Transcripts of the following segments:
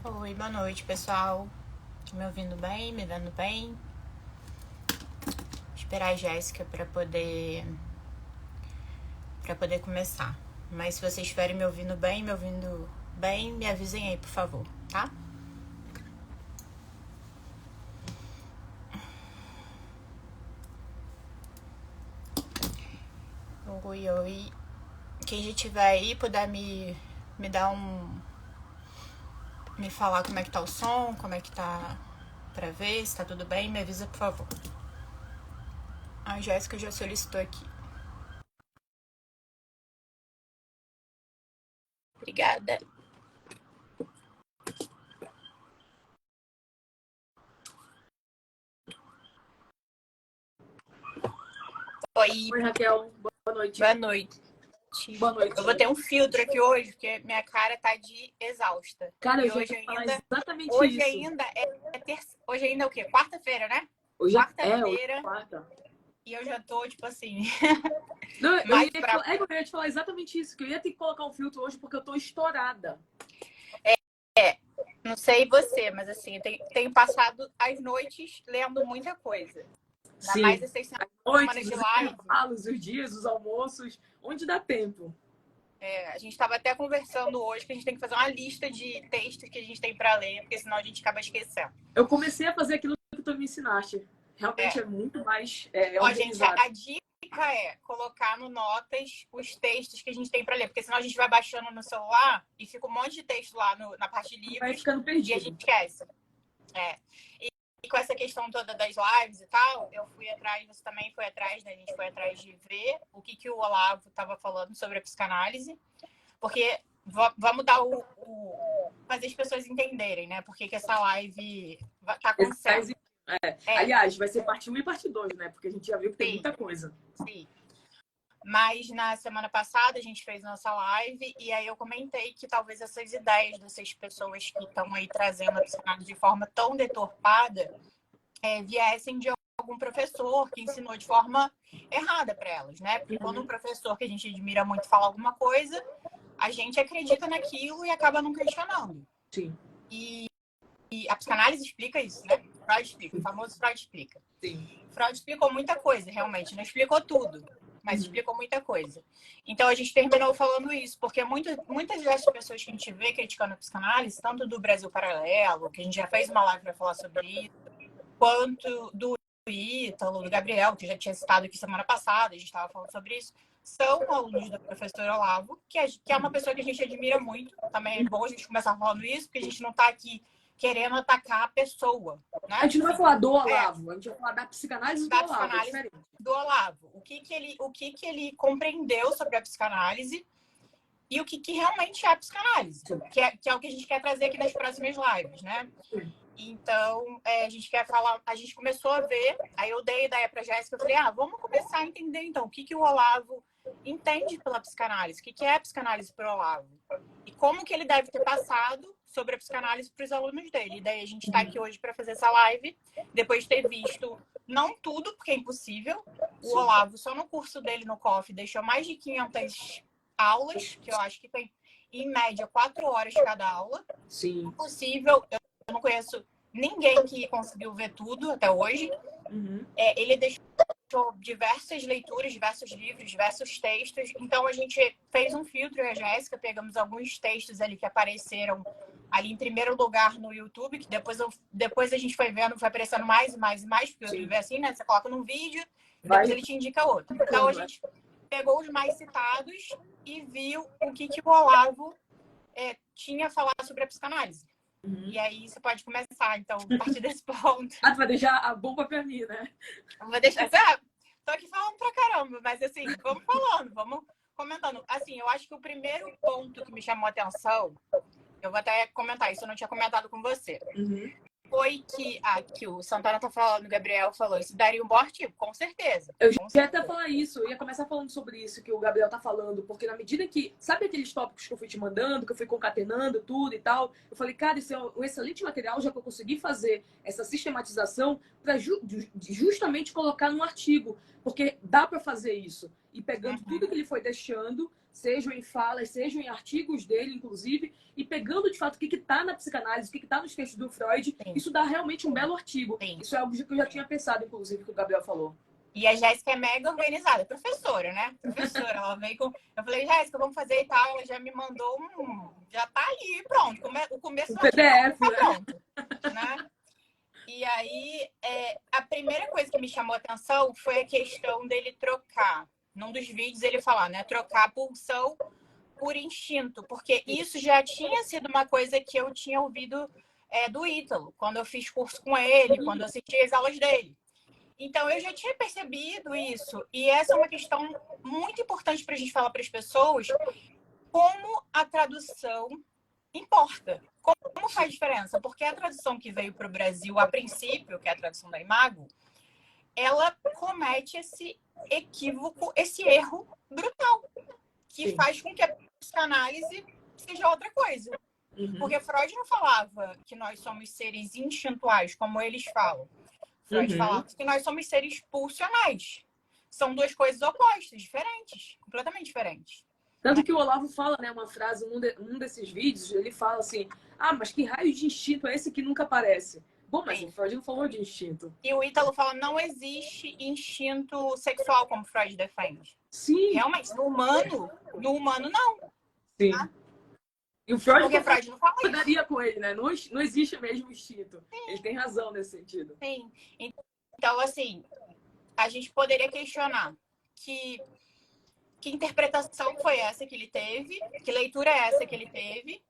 Oi, boa noite, pessoal. Me ouvindo bem? Me vendo bem? Esperar a Jéssica para poder começar. Mas se vocês estiverem me ouvindo bem, me avisem aí, por favor, tá? Oi, oi. Quem já estiver aí puder me dar me falar como é que tá o som, como é que tá pra ver, se tá tudo bem, me avisa, por favor. A Jéssica já solicitou aqui. Obrigada. Oi, Oi, Raquel. Boa noite. boa noite. Boa noite. Eu vou ter um filtro aqui hoje, porque minha cara tá de exausta. Cara, E eu já ia falar exatamente hoje isso. ainda hoje ainda é o quê? Quarta-feira, né? Hoje hoje Quarta-feira. é quarta. E eu já tô, tipo assim. Não, mais pra... eu ia te falar exatamente isso, que eu ia ter que colocar um filtro hoje porque eu tô estourada. Não sei você, mas assim, eu tenho passado as noites lendo muita coisa. Ainda mais Sim. essas As semanas noites, de os live. intervalos, os dias, os almoços, onde dá tempo. A gente estava até conversando hoje que a gente tem que fazer uma lista de textos que a gente tem para ler, porque senão a gente acaba esquecendo. Eu comecei a fazer aquilo que tu me ensinaste. Realmente é muito mais Ó, gente, organizado. a dica é colocar no Notas os textos que a gente tem para ler, porque senão a gente vai baixando no celular e fica um monte de texto lá na parte de Vai livros ficando perdido. e a gente esquece. E com essa questão toda das lives e tal, eu fui atrás, você também foi atrás, né? A gente foi atrás de ver o que o Olavo estava falando sobre a psicanálise, porque vamos dar fazer as pessoas entenderem, né? Por que essa live tá acontecendo. Aliás, vai ser parte 1 e parte 2, né? Porque a gente já viu que tem muita coisa. Sim. Mas na semana passada a gente fez nossa live e aí eu comentei que talvez essas ideias dessas pessoas que estão aí trazendo a psicanálise de forma tão deturpada viessem de algum professor que ensinou de forma errada para elas, né? Porque quando um professor que a gente admira muito fala alguma coisa, a gente acredita naquilo e acaba não questionando. Sim. E a psicanálise explica isso, né? Freud explica, o famoso Freud explica. Sim. Freud explicou muita coisa, realmente, não explicou tudo, mas explicou muita coisa. Então a gente terminou falando isso, porque muitas das pessoas que a gente vê criticando a psicanálise, tanto do Brasil Paralelo, que a gente já fez uma live para falar sobre isso, quanto do Ítalo, do Gabriel, que já tinha citado aqui semana passada, a gente estava falando sobre isso, são alunos da professora Olavo, que é uma pessoa que a gente admira muito. Também é bom a gente começar falando isso, porque a gente não está aqui querendo atacar a pessoa. Né? A gente não vai falar do Olavo, a gente vai falar da psicanálise do Olavo. Do Olavo. O que ele compreendeu sobre a psicanálise e o que realmente é a psicanálise, que é o que a gente quer trazer aqui nas próximas lives, né? Então, a gente quer falar, a gente começou a ver, aí eu dei a ideia para a Jéssica, eu falei, vamos começar a entender então o que o Olavo entende pela psicanálise, o que é a psicanálise para o Olavo e como que ele deve ter passado sobre a psicanálise para os alunos dele. E daí a gente está aqui hoje para fazer essa live, depois de ter visto, não tudo, porque é impossível, o Olavo só no curso dele no COF deixou mais de 500 aulas, que eu acho que tem em média 4 horas cada aula. Sim. Impossível, eu não conheço ninguém que conseguiu ver tudo até hoje. Ele deixou diversas leituras, diversos livros, diversos textos. Então a gente fez um filtro, eu e a Jéssica, pegamos alguns textos ali que apareceram ali em primeiro lugar no YouTube, que depois a gente foi vendo, foi aparecendo mais e mais e mais, porque o YouTube é assim, né? Você coloca num vídeo, depois ele te indica outro. Então a gente pegou os mais citados e viu o que o Olavo tinha a falar sobre a psicanálise. E aí você pode começar, então, a partir desse ponto. Tu vai deixar a bomba pra mim, né? Vou deixar. Tô aqui falando pra caramba, mas assim, vamos falando, vamos comentando. Assim, eu acho que o primeiro ponto que me chamou a atenção, eu vou até comentar isso, eu não tinha comentado com você. Foi que o Santana tá falando, o Gabriel falou, isso daria um bom artigo, com certeza. Eu ia até falar isso, eu ia começar falando sobre isso que o Gabriel tá falando, porque na medida que, sabe aqueles tópicos que eu fui te mandando, que eu fui concatenando tudo e tal, eu falei, cara, isso é um excelente material, já que eu consegui fazer essa sistematização para justamente colocar num artigo, porque dá para fazer isso. e pegando tudo que ele foi deixando, sejam em falas, sejam em artigos dele, inclusive, e pegando de fato o que está na psicanálise, o que está nos textos do Freud, Sim. isso dá realmente um belo artigo. Sim. Isso é algo que eu já tinha pensado, inclusive, que o Gabriel falou. E a Jéssica é mega organizada, professora, né? Professora, ela veio com... Eu falei, Jéssica, vamos fazer e tal. Ela já me mandou já tá ali, pronto. O começo O do PDF, tá né? pronto, né? E aí, a primeira coisa que me chamou a atenção foi a questão dele trocar. Num dos vídeos ele falar, né? Trocar a pulsão por instinto. Porque isso já tinha sido uma coisa que eu tinha ouvido do Ítalo, quando eu fiz curso com ele, quando eu assisti as aulas dele. Então, eu já tinha percebido isso. E essa é uma questão muito importante para a gente falar para as pessoas, como a tradução importa. Como faz diferença? Porque a tradução que veio para o Brasil, a princípio, que é a tradução da Imago, ela comete esse equívoco, esse erro brutal, que Sim. faz com que a psicanálise seja outra coisa. Porque Freud não falava que nós somos seres instintuais, como eles falam. Freud falava que nós somos seres pulsionais. São duas coisas opostas, diferentes, completamente diferentes. Tanto que o Olavo fala, né, uma frase num desses vídeos, ele fala assim, mas que raio de instinto é esse que nunca aparece? Bom, mas o Freud não falou de instinto. E o Ítalo fala, não existe instinto sexual, como Freud defende. Sim. Realmente, no humano não. Sim. Tá? E o Freud, porque Freud não fala isso. Com ele, né? Não existe mesmo instinto. Sim. Ele tem razão nesse sentido. Sim. Então, assim, a gente poderia questionar que interpretação foi essa que ele teve, que leitura é essa que ele teve,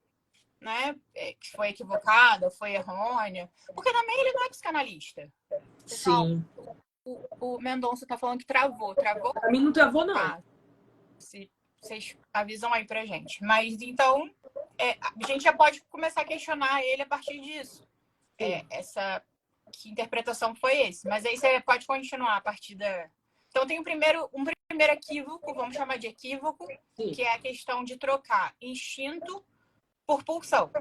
né? Que foi equivocada, foi errônea. Porque também ele não é psicanalista. Pessoal, sim. O Mendonça tá falando que travou. Travou? Pra mim não travou, não. Se vocês avisam aí pra gente. Mas, então, a gente já pode começar a questionar ele a partir disso. Que interpretação foi esse? Mas aí você pode continuar a partir da... Então, tem um primeiro equívoco, vamos chamar de equívoco, Sim. que é a questão de trocar instinto por pulsão.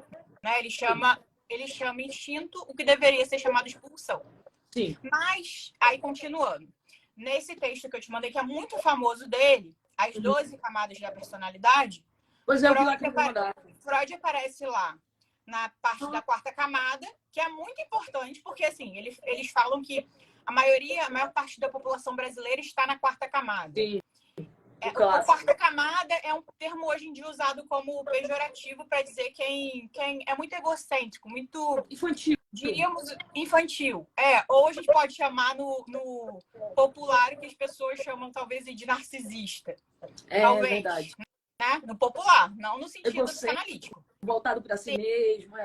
Né? Ele chama instinto o que deveria ser chamado de pulsão. Sim. Mas, aí continuando, nesse texto que eu te mandei, que é muito famoso dele, As 12 Camadas da Personalidade, pois Freud aparece lá na parte da quarta camada, que é muito importante, porque assim, eles falam que a maior parte da população brasileira está na quarta camada. Sim. A quarta camada é um termo hoje em dia usado como pejorativo para dizer quem é muito egocêntrico, muito... Infantil. Diríamos infantil. Ou a gente pode chamar no popular, que as pessoas chamam talvez de narcisista. Talvez. Verdade. Né? No popular, não no sentido psicanalítico. Voltado para si mesmo,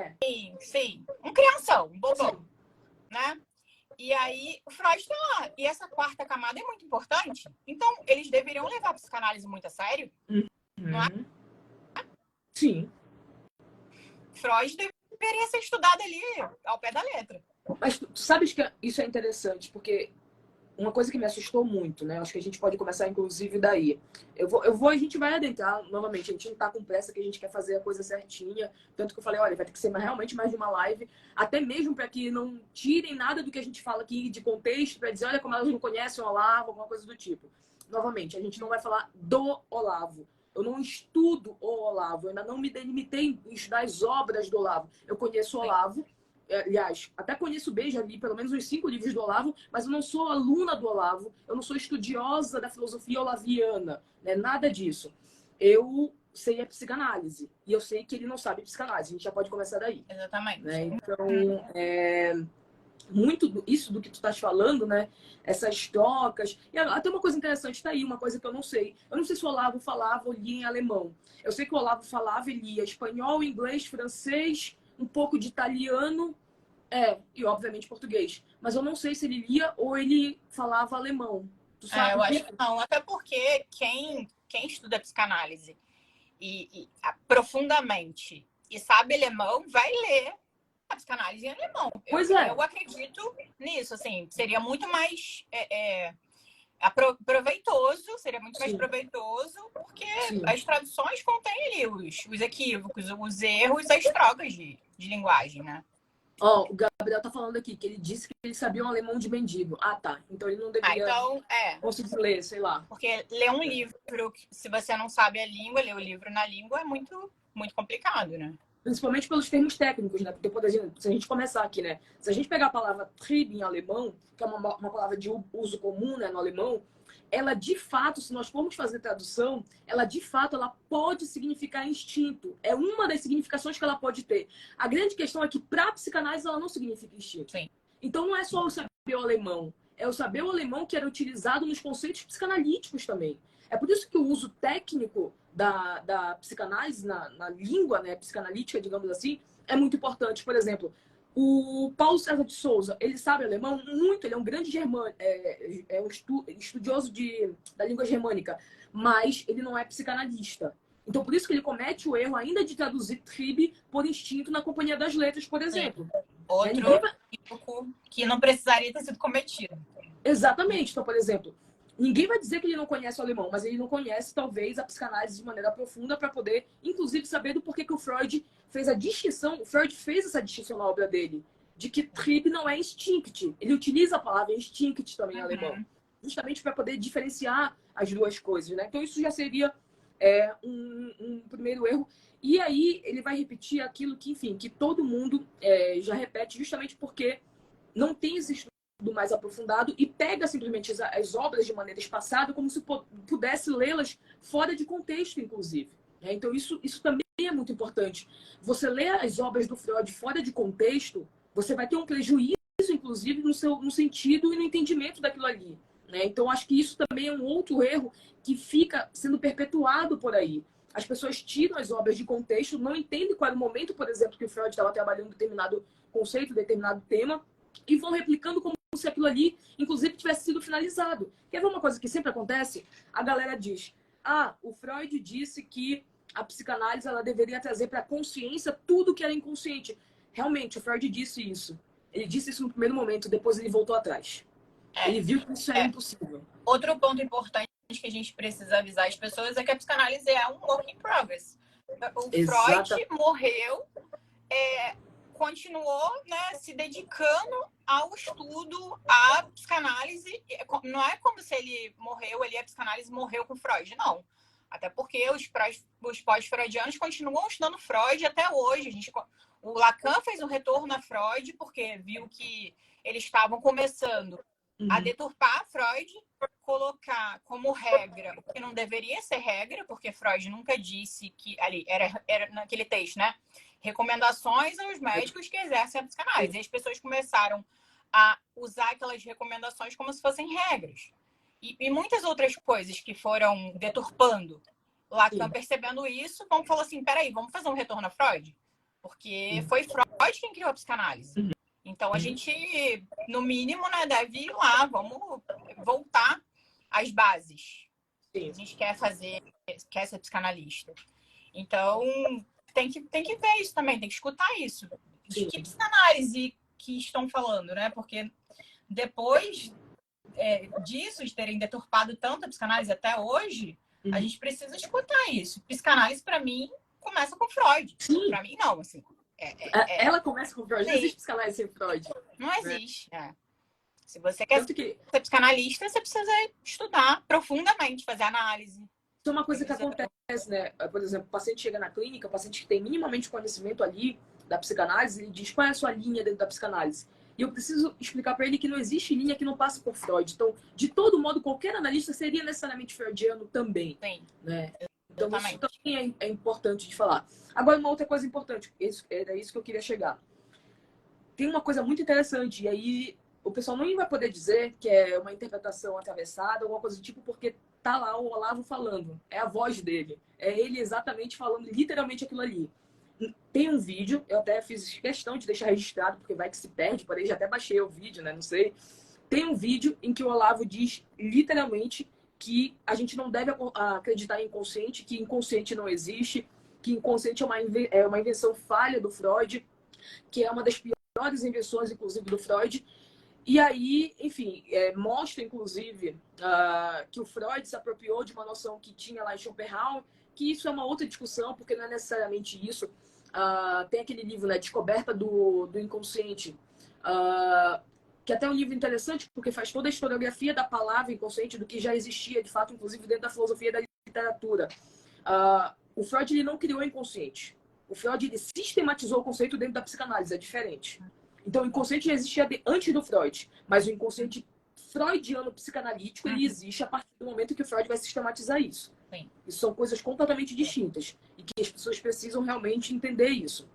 Sim. Um crianção, um bobão. Né? E aí, o Freud está lá. E essa quarta camada é muito importante. Então, eles deveriam levar a psicanálise muito a sério. Não é? Sim. Freud deveria ser estudado ali ao pé da letra. Mas tu sabes que isso é interessante, porque uma coisa que me assustou muito, né? Acho que a gente pode começar, inclusive, daí. A gente vai adentrar, novamente, a gente não tá com pressa, que a gente quer fazer a coisa certinha. Tanto que eu falei, olha, vai ter que ser realmente mais de uma live, até mesmo para que não tirem nada do que a gente fala aqui de contexto, para dizer, olha, como elas não conhecem o Olavo, alguma coisa do tipo. Novamente, a gente não vai falar do Olavo. Eu não estudo o Olavo, eu ainda não me delimitei em estudar as obras do Olavo. Eu conheço o Olavo. Aliás, até conheço bem, já li pelo menos uns 5 livros do Olavo, mas eu não sou aluna do Olavo, eu não sou estudiosa da filosofia olaviana, né? Nada disso. Eu sei a psicanálise, e eu sei que ele não sabe psicanálise, a gente já pode começar daí. Exatamente. Né? Então, muito isso do que tu estás falando, né? Essas trocas. E até uma coisa interessante tá aí, uma coisa que eu não sei. Eu não sei se o Olavo falava ou lia em alemão. Eu sei que o Olavo falava e lia espanhol, inglês, francês, um pouco de italiano, e obviamente português. Mas eu não sei se ele lia ou ele falava alemão. Tu sabe? Eu acho que não, até porque quem estuda psicanálise profundamente e sabe alemão vai ler a psicanálise em alemão. Eu acredito nisso, assim, seria muito mais proveitoso, seria muito mais proveitoso, porque as traduções contêm ali os equívocos, os erros, as trocas de linguagem, né? Ó, o Gabriel tá falando aqui que ele disse que ele sabia um alemão de mendigo. Ah, tá. Então ele não deveria Então, conseguir ler, sei lá. porque ler um livro, se você não sabe a língua, ler o livro na língua é muito, muito complicado, né? Principalmente pelos termos técnicos, né? Porque, por exemplo, se a gente começar aqui, né? Se a gente pegar a palavra Trieb em alemão, que é uma palavra de uso comum, né, no alemão, ela de fato, se nós formos fazer tradução, ela de fato ela pode significar instinto. É uma das significações que ela pode ter. A grande questão é que para a psicanálise ela não significa instinto. Sim. Então não é só o saber o alemão, é o saber o alemão que era utilizado nos conceitos psicanalíticos também. É por isso que o uso técnico da psicanálise na língua, né, psicanalítica, digamos assim, é muito importante. Por exemplo, o Paulo César de Souza, ele sabe alemão muito, ele é um grande é um estudioso da língua germânica, mas ele não é psicanalista. Então, por isso que ele comete o erro ainda de traduzir Trieb por instinto na Companhia das Letras, por exemplo. Outro que não precisaria ter sido cometido. Exatamente. Então, por exemplo, ninguém vai dizer que ele não conhece o alemão, mas ele não conhece, talvez, a psicanálise de maneira profunda para poder, inclusive, saber do porquê que o Freud fez a distinção. O Freud fez essa distinção na obra dele, de que Trieb não é instinct. Ele utiliza a palavra instinct também em alemão, justamente para poder diferenciar as duas coisas, né? Então, isso já seria um primeiro erro. E aí, ele vai repetir aquilo que, enfim, que todo mundo já repete, justamente porque não tem esse estudo mais aprofundado e pega simplesmente as obras de maneira espaçada como se pudesse lê-las fora de contexto, inclusive. Então, isso também é muito importante. Você lê as obras do Freud fora de contexto, você vai ter um prejuízo, inclusive, no sentido e no entendimento daquilo ali. Então, acho que isso também é um outro erro que fica sendo perpetuado por aí. As pessoas tiram as obras de contexto, não entendem qual era o momento, por exemplo, que o Freud estava trabalhando determinado conceito, determinado tema, e vão replicando como se aquilo ali, inclusive, tivesse sido finalizado. Quer ver uma coisa que sempre acontece? A galera diz, o Freud disse que a psicanálise ela deveria trazer para a consciência tudo que era inconsciente. Realmente, o Freud disse isso. Ele disse isso no primeiro momento, depois ele voltou atrás. Ele viu que isso é impossível. Outro ponto importante que a gente precisa avisar as pessoas é que a psicanálise é um work in progress. O Freud morreu, continuou, né, se dedicando ao estudo, à psicanálise. Não é como se ele morreu, a psicanálise morreu com Freud, não. Até porque os pós-freudianos continuam estudando Freud até hoje. O Lacan fez um retorno a Freud porque viu que eles estavam começando a deturpar Freud, colocar como regra o que não deveria ser regra, porque Freud nunca disse que ali era naquele texto, né? Recomendações aos médicos que exercem a psicanálise. E as pessoas começaram a usar aquelas recomendações como se fossem regras. E muitas outras coisas que foram deturpando. Lacan, percebendo isso, falou assim, peraí, vamos fazer um retorno a Freud? Porque foi Freud quem criou a psicanálise. Então, a gente, no mínimo, né, deve ir lá, vamos voltar às bases. A gente quer ser psicanalista. Então, tem que ver isso também, tem que escutar isso. De que psicanálise que estão falando, né? Porque depois disso, de terem deturpado tanto a psicanálise até hoje, a gente precisa escutar isso. Psicanálise, para mim, começa com Freud. Para mim, não, assim. Ela começa com Freud, não existe psicanálise sem Freud. Não existe. Se você quer ser psicanalista, você precisa estudar profundamente, fazer análise. Isso é uma coisa que acontece, né? Por exemplo, o paciente chega na clínica, o paciente que tem minimamente conhecimento ali da psicanálise, ele diz qual é a sua linha dentro da psicanálise. E eu preciso explicar para ele que não existe linha que não passe por Freud. Então, de todo modo, qualquer analista seria necessariamente freudiano também. Sim. Né? Então, isso também é importante de falar. Agora, uma outra coisa importante, era isso que eu queria chegar. Tem uma coisa muito interessante, e aí o pessoal não vai poder dizer que é uma interpretação atravessada, alguma coisa do tipo, porque tá lá o Olavo falando. É a voz dele. É ele exatamente falando literalmente aquilo ali. Tem um vídeo, eu até fiz questão de deixar registrado, porque vai que se perde, porém já até baixei o vídeo, né? Não sei. Tem um vídeo em que o Olavo diz literalmente que a gente não deve acreditar em inconsciente, que inconsciente não existe, que inconsciente é uma invenção falha do Freud, que é uma das piores invenções, inclusive, do Freud. E aí, enfim, mostra, inclusive, que o Freud se apropriou de uma noção que tinha lá em Schopenhauer, que isso é uma outra discussão, porque não é necessariamente isso. tem aquele livro, né, Descoberta do Inconsciente, que até é um livro interessante porque faz toda a historiografia da palavra inconsciente, do que já existia, de fato, inclusive dentro da filosofia e da literatura. O Freud ele não criou o inconsciente. O Freud ele sistematizou o conceito dentro da psicanálise, é diferente. Então, o inconsciente já existia antes do Freud, mas o inconsciente freudiano psicanalítico ele existe a partir do momento que o Freud vai sistematizar isso. Sim. Isso são coisas completamente distintas e que as pessoas precisam realmente entender isso.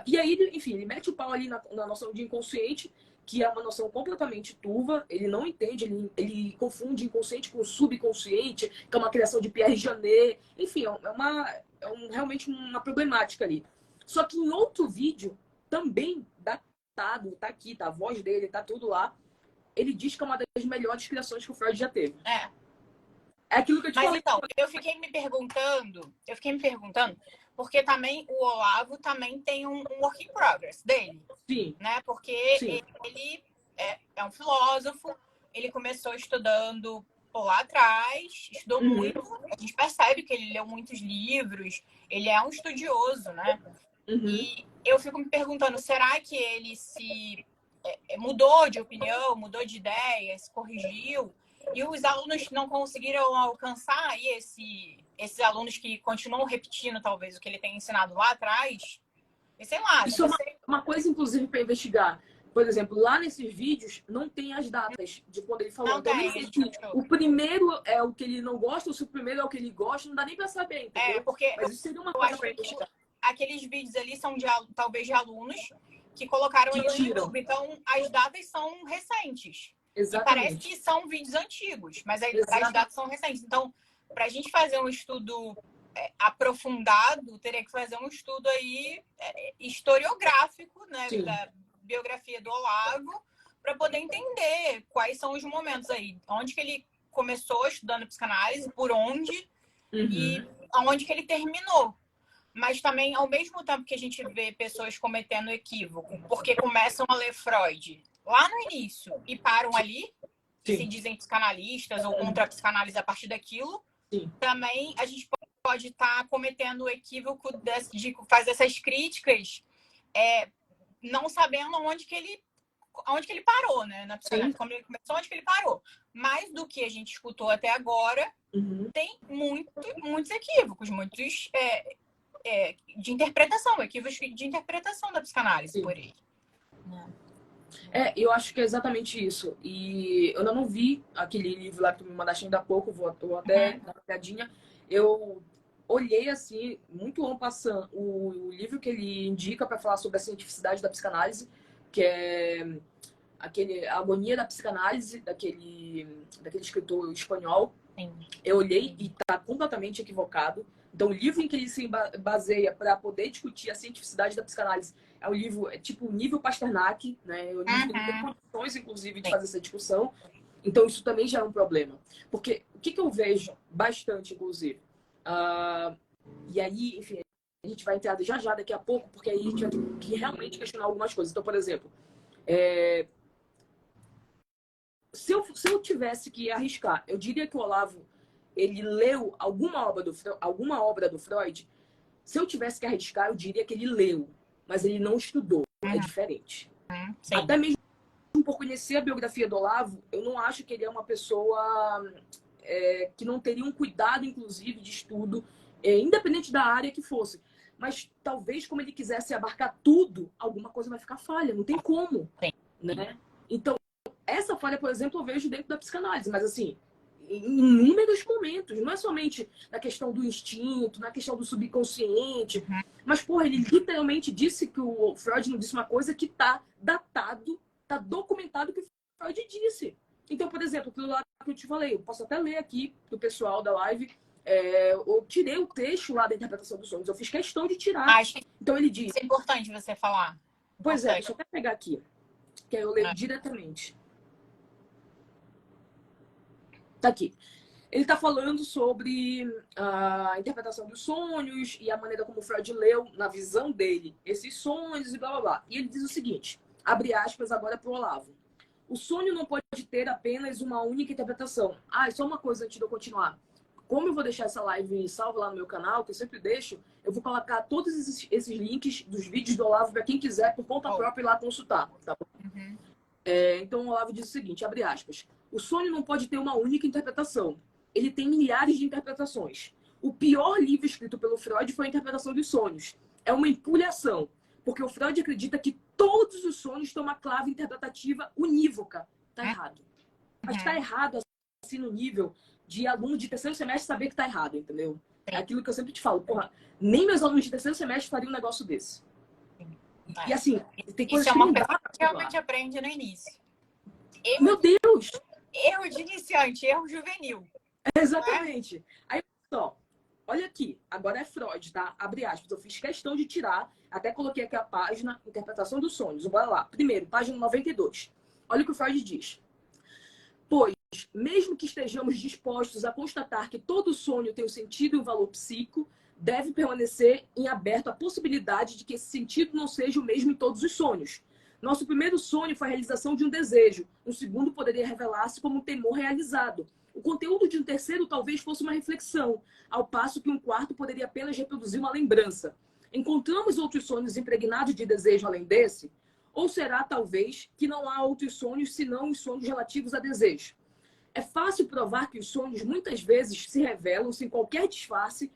E aí, enfim, ele mete o pau ali na noção de inconsciente, que é uma noção completamente turva. Ele não entende, ele confunde inconsciente com subconsciente, que é uma criação de Pierre Janet. Enfim, realmente uma problemática ali. Só que em outro vídeo, também datado, tá aqui, tá a voz dele, tá tudo lá, ele diz que é uma das melhores criações que o Freud já teve. É aquilo que eu te falei. Então, eu fiquei me perguntando, porque também o Olavo também tem um work in progress dele. Sim. Né? Porque Sim. ele é um filósofo, ele começou estudando lá atrás, estudou muito, a gente percebe que ele leu muitos livros, ele é um estudioso, né? E eu fico me perguntando, será que ele se mudou de opinião, mudou de ideia, se corrigiu? E os alunos não conseguiram alcançar aí esses alunos que continuam repetindo, talvez, o que ele tem ensinado lá atrás? E sei lá. Isso é uma coisa, inclusive, para investigar. Por exemplo, lá nesses vídeos não tem as datas de quando ele falou. Não então, tem, o primeiro é o que ele não gosta, ou se o primeiro é o que ele gosta, não dá nem para saber, entendeu? Porque mas isso seria uma eu coisa acho para que investigar. aqueles vídeos ali são talvez de alunos que colocaram ali no YouTube. Então, as datas são recentes. Exatamente. E parece que são vídeos antigos, mas as datas são recentes. Então, para a gente fazer um estudo aprofundado, teria que fazer um estudo aí historiográfico, né, da biografia do Olavo, para poder entender quais são os momentos aí. Onde que ele começou estudando psicanálise, por onde e aonde que ele terminou. Mas também, ao mesmo tempo que a gente vê pessoas cometendo equívoco, porque começam a ler Freud lá no início e param ali, e se dizem psicanalistas ou contra a psicanálise a partir daquilo, também a gente pode estar cometendo o equívoco de fazer essas críticas não sabendo onde que ele parou, né? Na psicanálise, como ele começou, onde que ele parou. Mais do que a gente escutou até agora, tem muitos equívocos, muitos de interpretação, equívocos de interpretação da psicanálise por ele. Eu acho que é exatamente isso. E eu ainda não vi aquele livro lá que tu me mandaste ainda há pouco, vou até dar uma olhadinha. Eu olhei assim, muito en passant, o livro que ele indica para falar sobre a cientificidade da psicanálise, que é A Agonia da Psicanálise, daquele escritor espanhol. Eu olhei e está completamente equivocado. Então, o livro em que ele se baseia para poder discutir a cientificidade da psicanálise é um livro tipo nível Pasternak, né? O livro que não tem condições, inclusive, de fazer essa discussão. Então, isso também já é um problema. Porque o que eu vejo bastante, inclusive, e aí, enfim, a gente vai entrar já daqui a pouco, porque aí a gente vai ter que realmente questionar algumas coisas. Então, por exemplo, se eu tivesse que arriscar, eu diria que o Olavo ele leu alguma obra do Freud. Se eu tivesse que arriscar, eu diria que ele leu, mas ele não estudou. É diferente. Até mesmo por conhecer a biografia do Olavo, eu não acho que ele é uma pessoa que não teria um cuidado, inclusive, de estudo, independente da área que fosse. Mas talvez, como ele quisesse abarcar tudo, alguma coisa vai ficar falha. Não tem como. Né? Então, essa falha, por exemplo, eu vejo dentro da psicanálise. Mas, assim, em inúmeros momentos. Não é somente na questão do instinto, na questão do subconsciente. Mas, porra, ele literalmente disse que o Freud não disse uma coisa que tá datado, tá documentado que o Freud disse. Então, por exemplo, aquilo lá que eu te falei, eu posso até ler aqui pro pessoal da live. Eu tirei o texto lá da interpretação dos sonhos. Eu fiz questão de tirar. Então, ele diz... Isso é importante você falar. Pois é, deixa eu até pegar aqui. Que aí eu leio diretamente. Tá aqui. Ele está falando sobre a interpretação dos sonhos e a maneira como Freud leu, na visão dele, esses sonhos e blá blá blá. E ele diz o seguinte, abre aspas agora para o Olavo. O sonho não pode ter apenas uma única interpretação. Só uma coisa antes de eu continuar. como eu vou deixar essa live salva lá no meu canal, que eu sempre deixo, eu vou colocar todos esses links dos vídeos do Olavo para quem quiser, por conta própria, ir lá consultar. Tá bom? Uhum. Então, o Olavo diz o seguinte, abre aspas, o sonho não pode ter uma única interpretação. Ele tem milhares de interpretações. O pior livro escrito pelo Freud foi a interpretação dos sonhos. É uma empulhação, porque o Freud acredita que todos os sonhos têm uma clave interpretativa unívoca. Tá errado. Mas tá errado assim no nível de aluno de terceiro semestre saber que tá errado, entendeu? É aquilo que eu sempre te falo, porra, nem meus alunos de terceiro semestre fariam um negócio desse. E assim, tem coisas que não dá pra que realmente aprende no início. Meu Deus! Erro de iniciante, erro juvenil. Exatamente. Aí, só, olha aqui, agora é Freud, tá? Abre aspas, eu fiz questão de tirar, até coloquei aqui a página, Interpretação dos Sonhos. Bora lá. Primeiro, página 92. Olha o que o Freud diz. Pois, mesmo que estejamos dispostos a constatar que todo sonho tem um sentido e um valor psíquico, deve permanecer em aberto a possibilidade de que esse sentido não seja o mesmo em todos os sonhos. Nosso primeiro sonho foi a realização de um desejo. Um segundo poderia revelar-se como um temor realizado. O conteúdo de um terceiro talvez fosse uma reflexão, ao passo que um quarto poderia apenas reproduzir uma lembrança. Encontramos outros sonhos impregnados de desejo além desse? Ou será, talvez, que não há outros sonhos senão os sonhos relativos a desejo? É fácil provar que os sonhos muitas vezes se revelam sem qualquer disfarce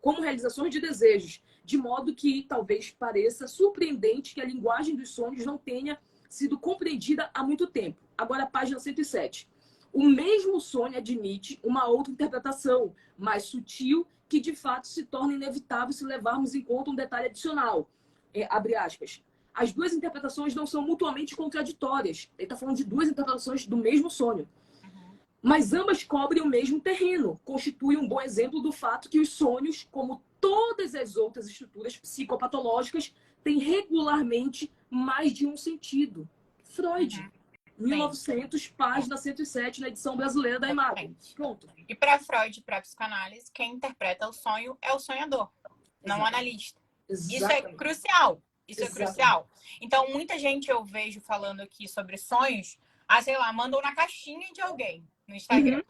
como realizações de desejos, de modo que talvez pareça surpreendente que a linguagem dos sonhos não tenha sido compreendida há muito tempo. Agora, página 107. O mesmo sonho admite uma outra interpretação, mais sutil, que de fato se torna inevitável se levarmos em conta um detalhe adicional. Abre aspas. As duas interpretações não são mutuamente contraditórias. Ele está falando de duas interpretações do mesmo sonho. Mas ambas cobrem o mesmo terreno. Constitui um bom exemplo do fato que os sonhos, como todas as outras estruturas psicopatológicas, têm regularmente mais de um sentido. Freud. 1900, página 107, na edição brasileira da Imago. Pronto. E para Freud e para a psicanálise, quem interpreta o sonho é o sonhador, não o analista. Exatamente. Isso é crucial. Isso é crucial. Então, muita gente eu vejo falando aqui sobre sonhos, sei lá, mandam na caixinha de alguém no Instagram.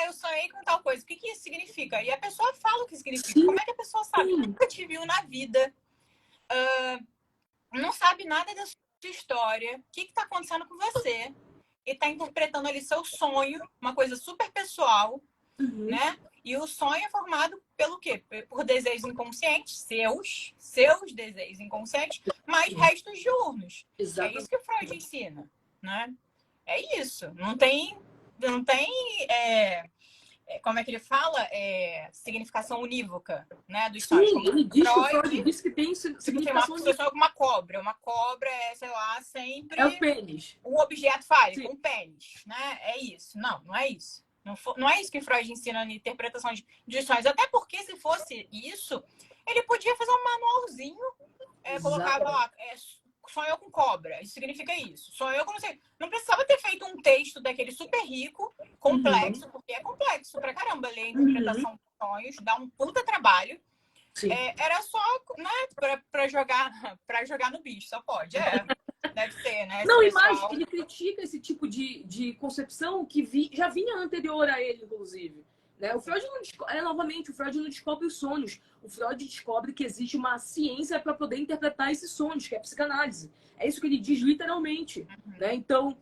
Eu sonhei com tal coisa. O que isso significa? E a pessoa fala o que significa. Sim. Como é que a pessoa sabe? Nunca te viu na vida. Não sabe nada da sua história. O que está acontecendo com você? E está interpretando ali seu sonho, uma coisa super pessoal, né? E o sonho é formado pelo quê? Por desejos inconscientes, seus desejos inconscientes, mais restos diurnos. É isso que o Freud ensina, né? É isso. Não tem como é que ele fala? Significação unívoca, né? Dos sonhos. Sim, ele diz que o Freud disse que tem significação unívoca. Uma cobra. Uma cobra sei lá, sempre... É o pênis. O objeto fálico, um pênis, né? É isso. Não é isso. Não é isso que Freud ensina na interpretação de sonhos. Até porque, se fosse isso, ele podia fazer um manualzinho, colocava lá, sonhou com cobra, isso significa isso. Sonhou com não sei. Não precisava ter feito um texto daquele super rico, complexo, porque é complexo pra caramba ler a interpretação dos sonhos, dá um puta trabalho. Era só, né, pra jogar no bicho, só pode. Deve ser, né? Não, e mais, ele critica esse tipo de concepção que já vinha anterior a ele, inclusive. Né? O Freud novamente, o Freud não descobre os sonhos. O Freud descobre que existe uma ciência para poder interpretar esses sonhos, que é a psicanálise. É isso que ele diz literalmente. Né? Então,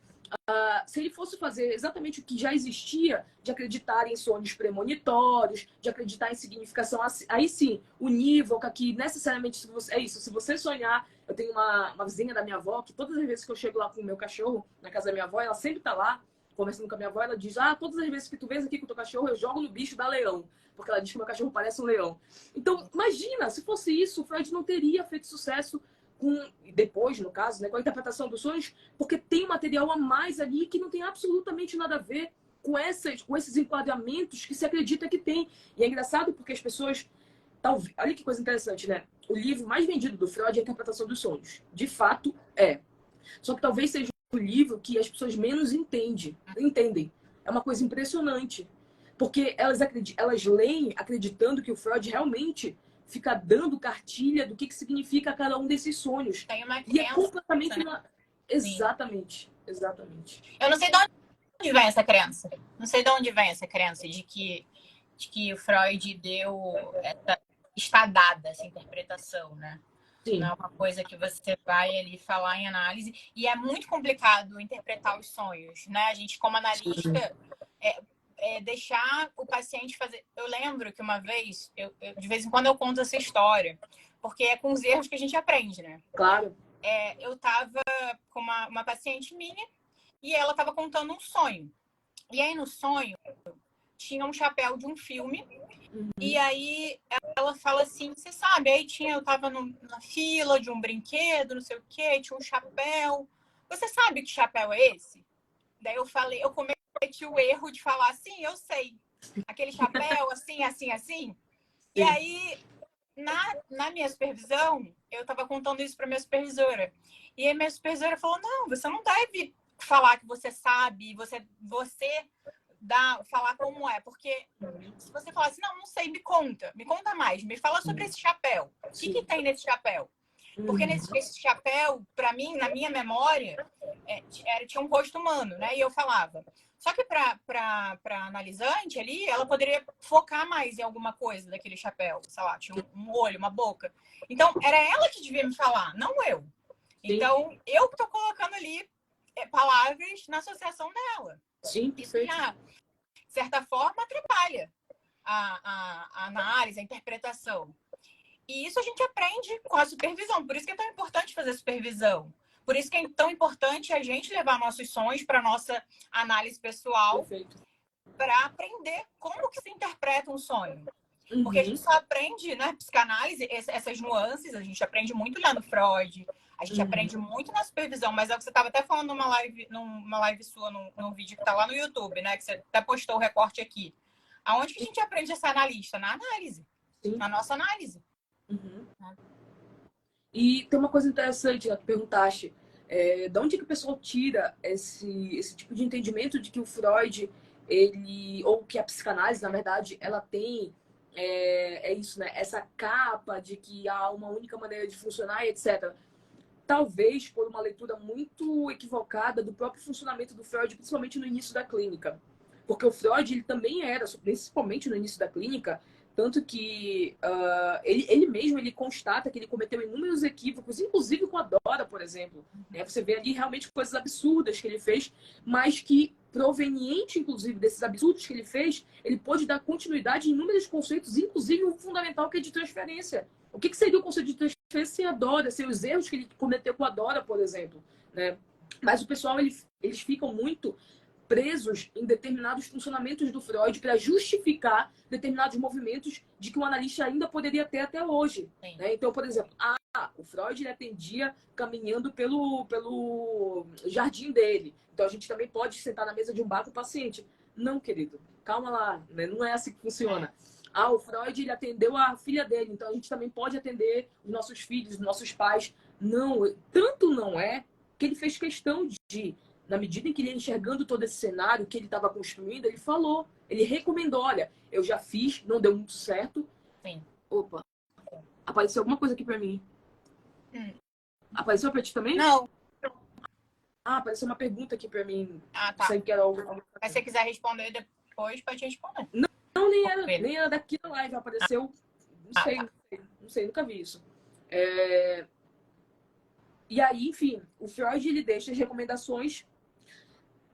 se ele fosse fazer exatamente o que já existia, de acreditar em sonhos premonitórios, de acreditar em significação, aí sim, unívoca, que necessariamente se você sonhar. Eu tenho uma vizinha da minha avó, que todas as vezes que eu chego lá com o meu cachorro, na casa da minha avó, ela sempre tá lá, conversando com a minha avó, ela diz, todas as vezes que tu vês aqui com o teu cachorro, eu jogo no bicho da leão. Porque ela diz que meu cachorro parece um leão. Então, imagina, se fosse isso, o Freud não teria feito sucesso depois, no caso, né, com a interpretação dos sonhos, porque tem material a mais ali que não tem absolutamente nada a ver com esses enquadramentos que se acredita que tem. E é engraçado porque as pessoas... Olha que coisa interessante, né? O livro mais vendido do Freud é a Interpretação dos Sonhos. De fato, é. Só que talvez seja o livro que as pessoas menos entendem. É uma coisa impressionante. Porque elas leem acreditando que o Freud realmente fica dando cartilha do que significa cada um desses sonhos. Tem uma crença, e é completamente... né? Exatamente. Eu não sei de onde vem essa crença. Não sei de onde vem essa crença de que de que o Freud deu está dada essa interpretação, né? Sim. Não é uma coisa que você vai ali falar em análise. E é muito complicado interpretar os sonhos, né? A gente, como analista, deixar o paciente fazer... Eu lembro que uma vez, de vez em quando eu conto essa história, porque é com os erros que a gente aprende, né? Claro. Eu estava com uma paciente minha e ela estava contando um sonho. E aí, no sonho, tinha um chapéu de um filme. E aí, ela fala assim, você sabe, aí eu tava na fila de um brinquedo, não sei o quê, tinha um chapéu. Você sabe que chapéu é esse? Daí eu cometi o erro de falar assim, eu sei. Aquele chapéu, assim, assim, assim. E aí, na minha supervisão, eu tava contando isso pra minha supervisora. E aí minha supervisora falou, não, você não deve falar que você sabe, você falar como é, porque se você falar assim, não sei, me conta mais, me fala sobre esse chapéu. O que tem nesse chapéu? Porque esse chapéu, para mim, na minha memória, tinha um rosto humano, né? E eu falava. Só que para analisante ali, ela poderia focar mais em alguma coisa daquele chapéu. Sei lá, tinha um olho, uma boca. Então, era ela que devia me falar, não eu. Então, eu que tô colocando ali palavras na associação dela. Sim, perfeito. De certa forma, atrapalha a análise, a interpretação. E isso a gente aprende com a supervisão. Por isso que é tão importante fazer supervisão. Por isso que é tão importante a gente levar nossos sonhos para nossa análise pessoal para aprender como que se interpreta um sonho. Porque a gente só aprende, né, psicanálise, essas nuances, a gente aprende muito lá no Freud, a gente aprende muito na supervisão, mas é o que você estava até falando numa live sua, num vídeo que está lá no YouTube, né, que você até postou o recorte aqui. Aonde que a gente aprende essa analista? Na análise. Sim. Na nossa análise. E tem uma coisa interessante, né, que perguntaste, de onde que o pessoal tira esse tipo de entendimento de que o Freud, ou que a psicanálise, na verdade, ela tem isso, né? Essa capa de que há uma única maneira de funcionar e etc. Talvez por uma leitura muito equivocada do próprio funcionamento do Freud, principalmente no início da clínica. Porque o Freud, ele também era, principalmente no início da clínica, tanto que ele mesmo ele constata que ele cometeu inúmeros equívocos, inclusive com a Dora, por exemplo. Você vê ali realmente coisas absurdas que ele fez, mas que, proveniente, inclusive, desses absurdos que ele fez, ele pôde dar continuidade em inúmeros conceitos, inclusive o fundamental que é de transferência. O que seria o conceito de transferência sem a Dora, sem os erros que ele cometeu com a Dora, por exemplo, né? Mas o pessoal, eles ficam muito presos em determinados funcionamentos do Freud para justificar determinados movimentos de que o analista ainda poderia ter até hoje. Né? Então, por exemplo, o Freud ele atendia caminhando pelo jardim dele. Então, a gente também pode sentar na mesa de um bar com o paciente. Não, querido, calma lá, né? Não é assim que funciona. O Freud ele atendeu a filha dele, então a gente também pode atender os nossos filhos, os nossos pais. Não, tanto não é que ele fez questão de, na medida em que ele ia enxergando todo esse cenário que ele estava construindo, ele falou, ele recomendou, olha, eu já fiz, não deu muito certo. Sim. Opa, apareceu alguma coisa aqui para mim. Apareceu para ti também? Não. Apareceu uma pergunta aqui para mim. Tá. Sei que era algo... Mas se você quiser responder depois, pode responder. Não, nem era daqui da live, apareceu, não sei, nunca vi isso. E aí, enfim, o Freud ele deixa as recomendações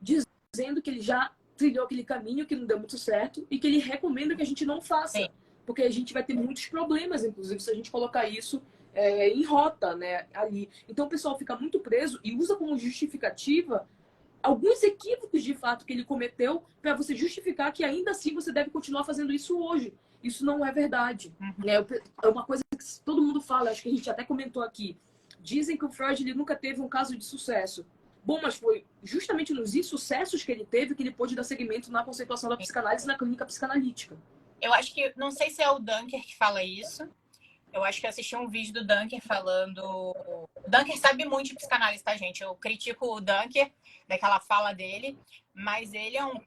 dizendo que ele já trilhou aquele caminho que não deu muito certo e que ele recomenda que a gente não faça. Sim. Porque a gente vai ter muitos problemas, inclusive, se a gente colocar isso em rota, né, ali. Então o pessoal fica muito preso e usa como justificativa alguns equívocos de fato que ele cometeu para você justificar que ainda assim você deve continuar fazendo isso hoje. Isso não é verdade. É uma coisa que todo mundo fala, acho que a gente até comentou aqui. Dizem que o Freud ele nunca teve um caso de sucesso. Bom, mas foi justamente nos insucessos que ele teve que ele pôde dar seguimento na conceituação da psicanálise na clínica psicanalítica. Eu acho que, não sei se é o Dunker que fala isso. Eu acho que eu assisti um vídeo do Dunker falando... O Dunker sabe muito de psicanálise, tá, gente? Eu critico o Dunker, daquela fala dele, mas ele é um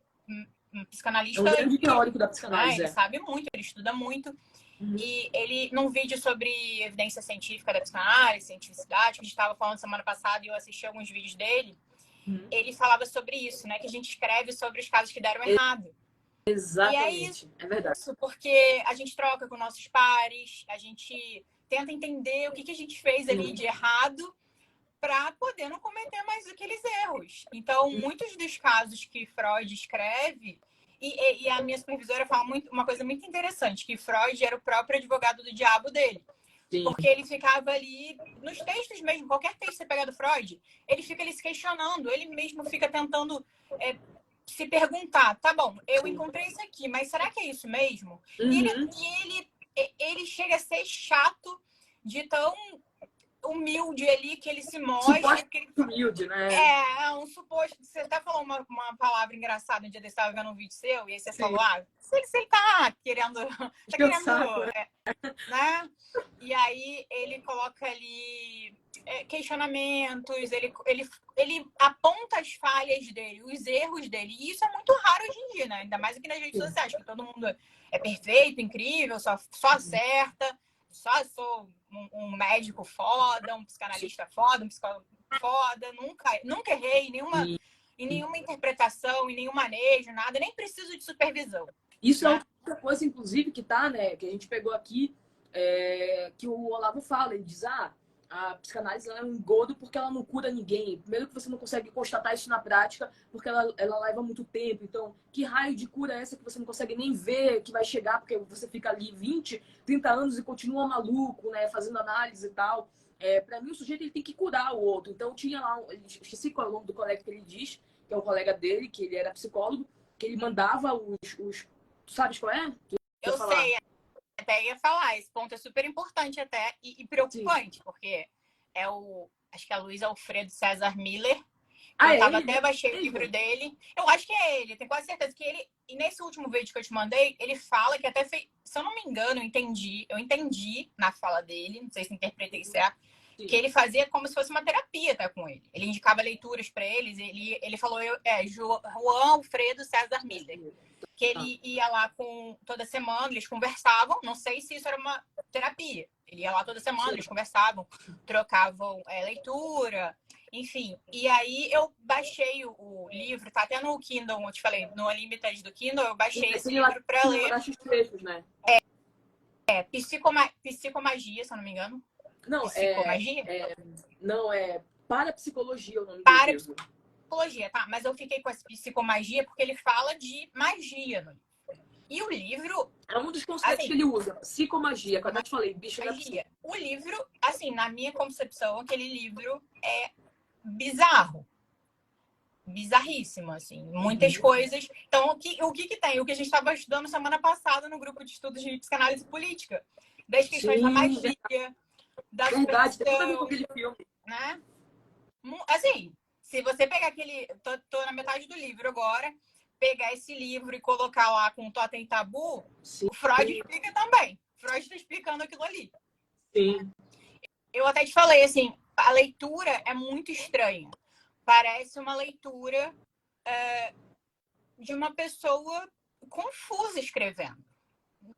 psicanalista... É um grande teórico da psicanálise. Ele sabe muito, ele estuda muito. E ele, num vídeo sobre evidência científica da psicanálise, cientificidade, que a gente estava falando semana passada e eu assisti alguns vídeos dele, ele falava sobre isso, né? Que a gente escreve sobre os casos que deram errado. Exatamente. É verdade. Isso porque a gente troca com nossos pares, a gente tenta entender o que a gente fez ali de errado para poder não cometer mais aqueles erros. Então, muitos dos casos que Freud escreve, e a minha supervisora fala uma coisa muito interessante, que Freud era o próprio advogado do diabo dele. Sim. Porque ele ficava ali, nos textos mesmo, qualquer texto que você pega do Freud, ele fica ali se questionando, ele mesmo fica tentando se perguntar, tá bom, eu encontrei isso aqui, mas será que é isso mesmo? E ele chega a ser chato de tão humilde ali que ele se mostra. Suposto humilde, né? Um suposto. Você até falou uma palavra engraçada um dia desse, estava vendo um vídeo seu, e aí você falou, se ele tá querendo. Tá querendo. Né? E aí ele coloca ali questionamentos, ele aponta as falhas dele, os erros dele. E isso é muito raro hoje em dia, né? Ainda mais aqui nas redes sociais, que todo mundo é perfeito, incrível, só acerta. Só sou um médico foda, um psicanalista foda, um psicólogo foda. Nunca errei em nenhuma interpretação, em nenhum manejo, nada. Nem preciso de supervisão. Isso é outra coisa, inclusive, que tá, né? Que a gente pegou aqui, que o Olavo fala. Ele diz, a psicanálise ela é um engodo porque ela não cura ninguém. Primeiro que você não consegue constatar isso na prática, porque ela leva muito tempo. Então, que raio de cura é essa que você não consegue nem ver que vai chegar, porque você fica ali 20, 30 anos e continua maluco, né? Fazendo análise e tal. Para mim, o sujeito ele tem que curar o outro. Então, tinha lá, esqueci qual é o nome do colega que ele diz, que é um colega dele, que ele era psicólogo, que ele mandava os tu sabes qual é? Eu sei, até ia falar, esse ponto é super importante até e preocupante, porque acho que é Luiz Alfredo César Miller. Eu baixei o livro dele. Eu acho que é ele, tenho quase certeza que ele. E nesse último vídeo que eu te mandei, ele fala que até fez. Se eu não me engano, eu entendi na fala dele, não sei se interpretei certo, que ele fazia como se fosse uma terapia até com ele. Ele indicava leituras para eles, ele falou, Juan Alfredo César Miller. Que ele ia lá toda semana, eles conversavam, não sei se isso era uma terapia. Ele ia lá toda semana, eles conversavam, trocavam leitura, enfim. E aí eu baixei o livro, tá até no Kindle, eu te falei, no Unlimited do Kindle, eu baixei esse livro para ler. Trechos, né? Psicomagia, se eu não me engano. Não, Psicomagia? Não, é Parapsicologia o nome do livro. Psicologia, tá? Mas eu fiquei com essa psicomagia porque ele fala de magia no livro. E o livro... É um dos conceitos que ele usa, psicomagia. Quando eu te falei, bicho magia. O livro, assim, na minha concepção, aquele livro é bizarro. Bizarríssimo, assim. Muitas coisas. Então, o que tem? O que a gente estava estudando semana passada no grupo de estudos de psicanálise política. Das questões da magia, da superstição, com aquele filme. Né? Assim, se você pegar aquele... Tô na metade do livro agora. Pegar esse livro e colocar lá com Totem e Tabu, o Freud explica também. Freud está explicando aquilo ali. Sim. Eu até te falei, assim, a leitura é muito estranha. Parece uma leitura de uma pessoa confusa escrevendo.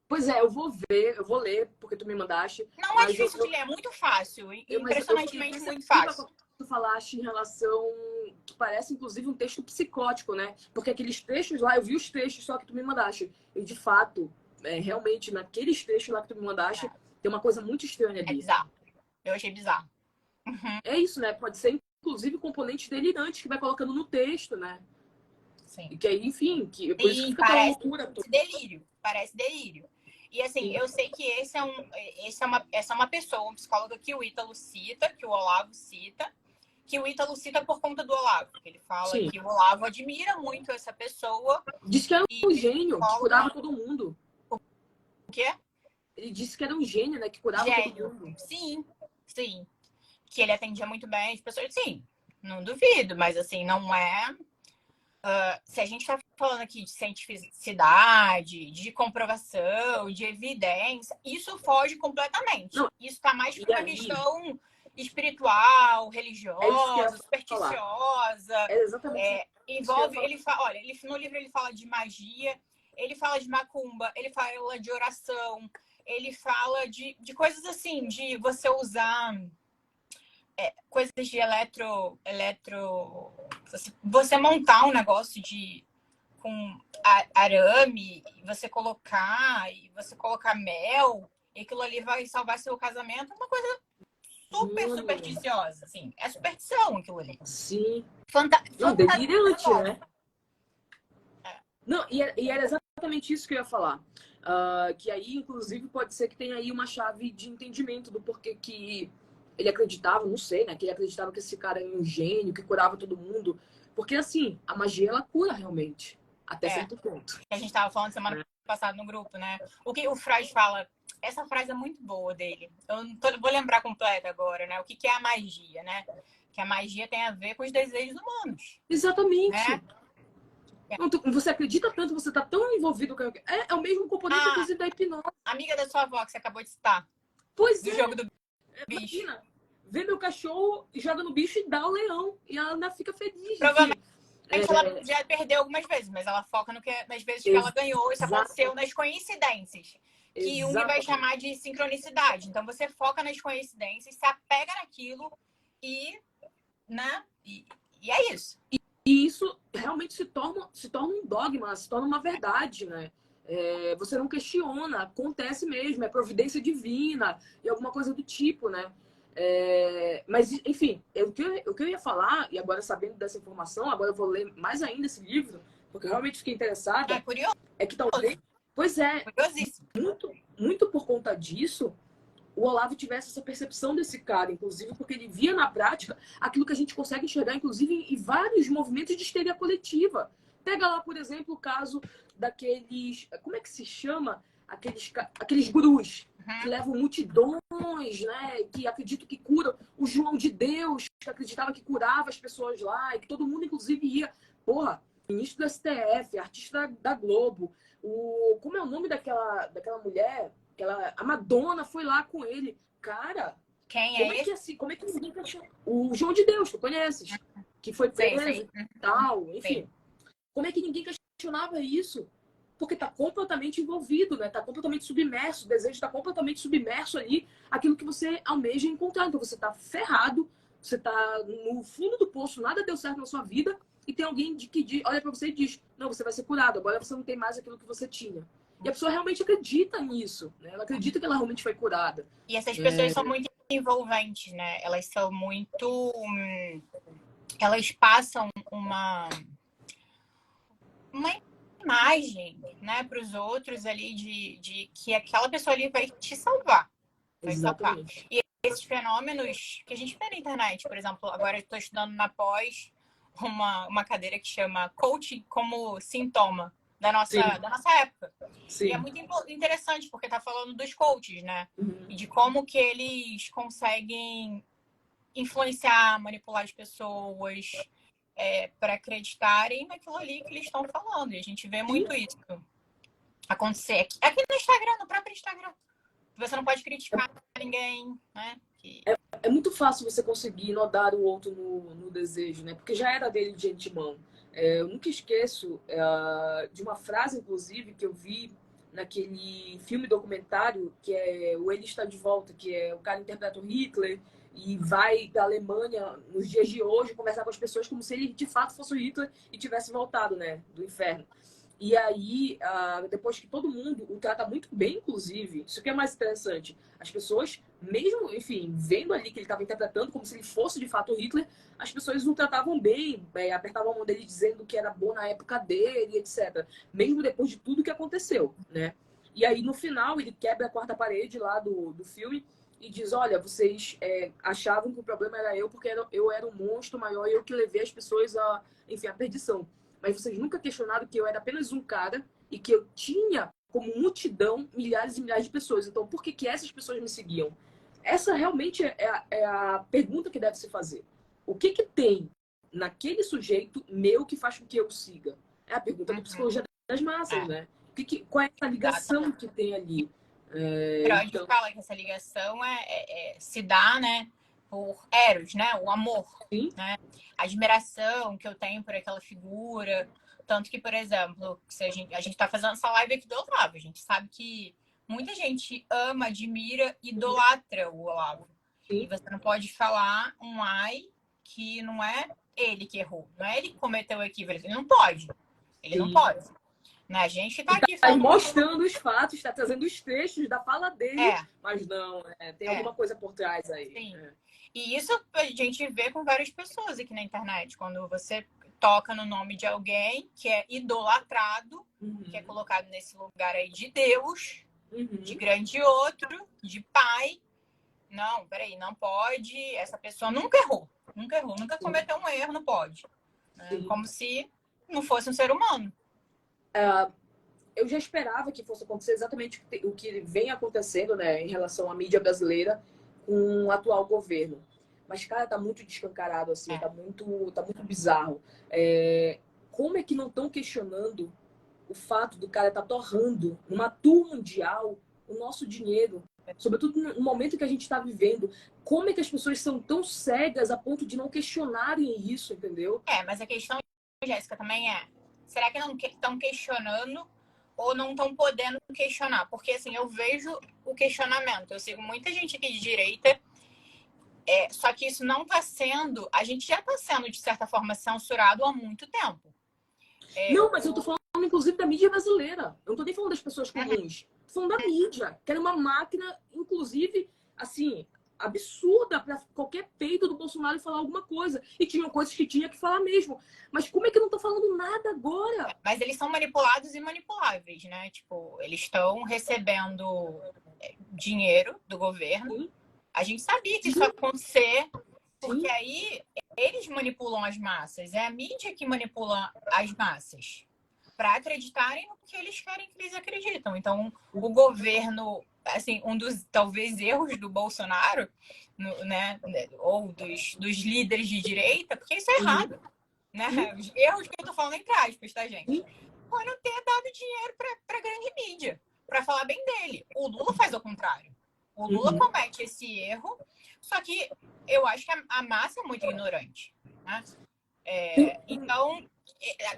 Pois é, eu vou ler, porque tu me mandaste. Não é difícil de ler, é muito fácil. Impressionantemente muito fácil. Tu falaste em relação que parece inclusive um texto psicótico, né? Porque aqueles textos lá, eu vi os textos só que tu me mandaste. E de fato, realmente, naqueles textos lá que tu me mandaste, tem uma coisa muito estranha ali. É bizarro. Eu achei bizarro. Uhum. É isso, né? Pode ser inclusive componentes delirantes que vai colocando no texto, né? Sim. E que aí, enfim, por isso que fica aquela loucura. Parece delírio. E assim, eu sei que essa é uma pessoa, um psicólogo que o Ítalo cita, que o Olavo cita, que o Ítalo cita por conta do Olavo. Ele fala que o Olavo admira muito essa pessoa. Diz que era um gênio, que curava todo mundo. O quê? Ele disse que era um gênio, né? Que curava todo mundo. Sim. Que ele atendia muito bem as pessoas. Sim, não duvido, mas assim, não é... se a gente está falando aqui de cientificidade, de comprovação, de evidência, isso foge completamente. Isso está mais para uma questão espiritual, religiosa, supersticiosa. Envolve, no livro ele fala de magia, ele fala de macumba, ele fala de oração, ele fala de coisas assim, de você usar coisas de você montar um negócio de arame, e você colocar mel, e aquilo ali vai salvar seu casamento, é uma coisa super supersticiosa, assim. É superstição aquilo ali. Sim. Não, Fantasia. delirante, né? Não, e era exatamente isso que eu ia falar. Que aí, inclusive, pode ser que tenha aí uma chave de entendimento do porquê que ele acreditava, não sei, né? Que ele acreditava que esse cara era um gênio, que curava todo mundo. Porque, assim, a magia, ela cura realmente. Até certo ponto. A gente estava falando semana passada no grupo, né? O que o Freud fala, essa frase é muito boa dele. Eu não vou lembrar completa agora, né? O que é a magia, né? Que a magia tem a ver com os desejos humanos. Exatamente. Né? Você acredita tanto, você tá tão envolvido com... É o mesmo componente, inclusive, da hipnose. Amiga da sua avó, que você acabou de citar. Pois do jogo do bicho. Imagina, vê meu cachorro, joga no bicho e dá o leão. E ela ainda fica feliz. Provavelmente ela já perdeu algumas vezes, mas ela foca nas vezes que ela ganhou. Isso aconteceu nas coincidências. Que Jung vai chamar de sincronicidade. Então você foca nas coincidências, se apega naquilo né? E é isso. E isso realmente se torna um dogma, se torna uma verdade, né? Você não questiona, acontece mesmo, é providência divina e alguma coisa do tipo, né? Mas, enfim, o que eu ia falar, e agora sabendo dessa informação, agora eu vou ler mais ainda esse livro, porque eu realmente fiquei interessada. É curioso. É que talvez... Pois é, curiosíssimo. Muito por conta disso, o Olavo tivesse essa percepção desse cara, inclusive, porque ele via na prática aquilo que a gente consegue enxergar, inclusive, em vários movimentos de histeria coletiva. Pega lá, por exemplo, o caso daqueles... Como é que se chama? Aqueles gurus que levam multidões, né? Que acreditam que curam. O João de Deus, que acreditava que curava as pessoas lá e que todo mundo, inclusive, ia... Porra, ministro do STF, artista da Globo. Como é o nome daquela mulher... A Madonna foi lá com ele. Cara, quem como é esse? assim? Como é que ninguém questionou? O João de Deus, tu conheces? Que foi preso e tal, enfim. Sim. Como é que ninguém questionava isso? Porque tá completamente envolvido, né? Tá completamente submerso, o desejo tá completamente submerso ali, aquilo que você almeja encontrar. Então você tá ferrado, você tá no fundo do poço, nada deu certo na sua vida, e tem alguém que olha pra você e diz, não, você vai ser curado, agora você não tem mais aquilo que você tinha. E a pessoa realmente acredita nisso, né? Ela acredita que ela realmente foi curada. E essas pessoas são muito envolventes, né? Elas são muito... Elas passam uma imagem, né, para os outros ali de que aquela pessoa ali vai te salvar. Vai salvar. E esses fenômenos que a gente vê na internet, por exemplo, agora eu estou estudando na pós uma cadeira que chama coaching como sintoma da nossa época. Sim. E é muito interessante, porque tá falando dos coaches, né? E de como que eles conseguem influenciar, manipular as pessoas para acreditarem naquilo ali que eles estão falando. E a gente vê muito isso acontecer aqui no Instagram, no próprio Instagram. Você não pode criticar ninguém, né? É muito fácil você conseguir nodar o outro no desejo, né? Porque já era dele de antemão. Eu nunca esqueço de uma frase, inclusive, que eu vi naquele filme documentário que é O Ele Está de Volta, que é o cara interpreta o Hitler e vai para a Alemanha nos dias de hoje conversar com as pessoas como se ele de fato fosse o Hitler e tivesse voltado, né, do inferno. E aí, depois que todo mundo o trata muito bem, inclusive, isso que é mais interessante, as pessoas, mesmo, enfim, vendo ali que ele estava interpretando como se ele fosse de fato o Hitler, as pessoas o tratavam bem, apertavam a mão dele dizendo que era bom na época dele, etc. Mesmo depois de tudo que aconteceu, né? E aí, no final, ele quebra a quarta parede lá do filme e diz, olha, vocês achavam que o problema era eu porque eu era um monstro maior e eu que levei as pessoas à perdição. Mas vocês nunca questionaram que eu era apenas um cara e que eu tinha como multidão milhares e milhares de pessoas. Então, por que essas pessoas me seguiam? Essa realmente é a pergunta que deve se fazer. O que tem naquele sujeito meu que faz com que eu siga? É a pergunta da psicologia das massas, né? Qual é essa ligação que tem ali? Freud fala que essa ligação se dá, né, por Eros, né, o amor, né, a admiração que eu tenho por aquela figura, tanto que, por exemplo, se a gente está fazendo essa live aqui do Olavo, a gente sabe que muita gente ama, admira, idolatra o Olavo. E você não pode falar um ai que não é ele que errou, não é ele que cometeu o equívoco, ele não pode. Ele não pode. Né? A gente tá aqui Tá falando... mostrando os fatos, está trazendo os trechos da fala dele, mas não, tem alguma coisa por trás aí. Sim. E isso a gente vê com várias pessoas aqui na internet. Quando você toca no nome de alguém que é idolatrado, que é colocado nesse lugar aí de Deus, de grande outro, de pai. Não, peraí, não pode. Essa pessoa nunca errou, nunca cometeu um erro, não pode. Como se não fosse um ser humano. Eu já esperava que fosse acontecer exatamente o que vem acontecendo, né, em relação à mídia brasileira com o atual governo. Mas, cara, tá muito descancarado, assim, tá muito bizarro. Como é que não estão questionando o fato do cara estar torrando numa tour mundial o nosso dinheiro, sobretudo no momento que a gente está vivendo? Como é que as pessoas são tão cegas a ponto de não questionarem isso, entendeu? Mas a questão, Jéssica, também será que não estão questionando ou não estão podendo questionar? Porque, assim, eu vejo o questionamento. Eu sigo muita gente aqui de direita, só que isso não está sendo... A gente já está sendo, de certa forma, censurado há muito tempo. Não, mas eu tô falando, inclusive, da mídia brasileira. Eu não tô nem falando das pessoas comuns. Tô falando da mídia, que era uma máquina, inclusive, assim, absurda para qualquer peito do Bolsonaro falar alguma coisa. E tinham coisas que tinha que falar mesmo. Mas como é que eu não tô falando nada agora? Mas eles são manipulados e manipuláveis, né? Tipo, eles estão recebendo dinheiro do governo. Sim. A gente sabia que isso ia acontecer, porque aí eles manipulam as massas. É a mídia que manipula as massas para acreditarem no que eles querem que eles acreditam. Então, o governo, assim, um dos, talvez, erros do Bolsonaro, né, ou dos líderes de direita, porque isso é errado, né? Os erros que eu tô falando entre aspas, tá, gente? Foi não ter dado dinheiro para grande mídia, para falar bem dele. O Lula faz ao contrário. O Lula comete esse erro, só que eu acho que a massa é muito ignorante, né? Então,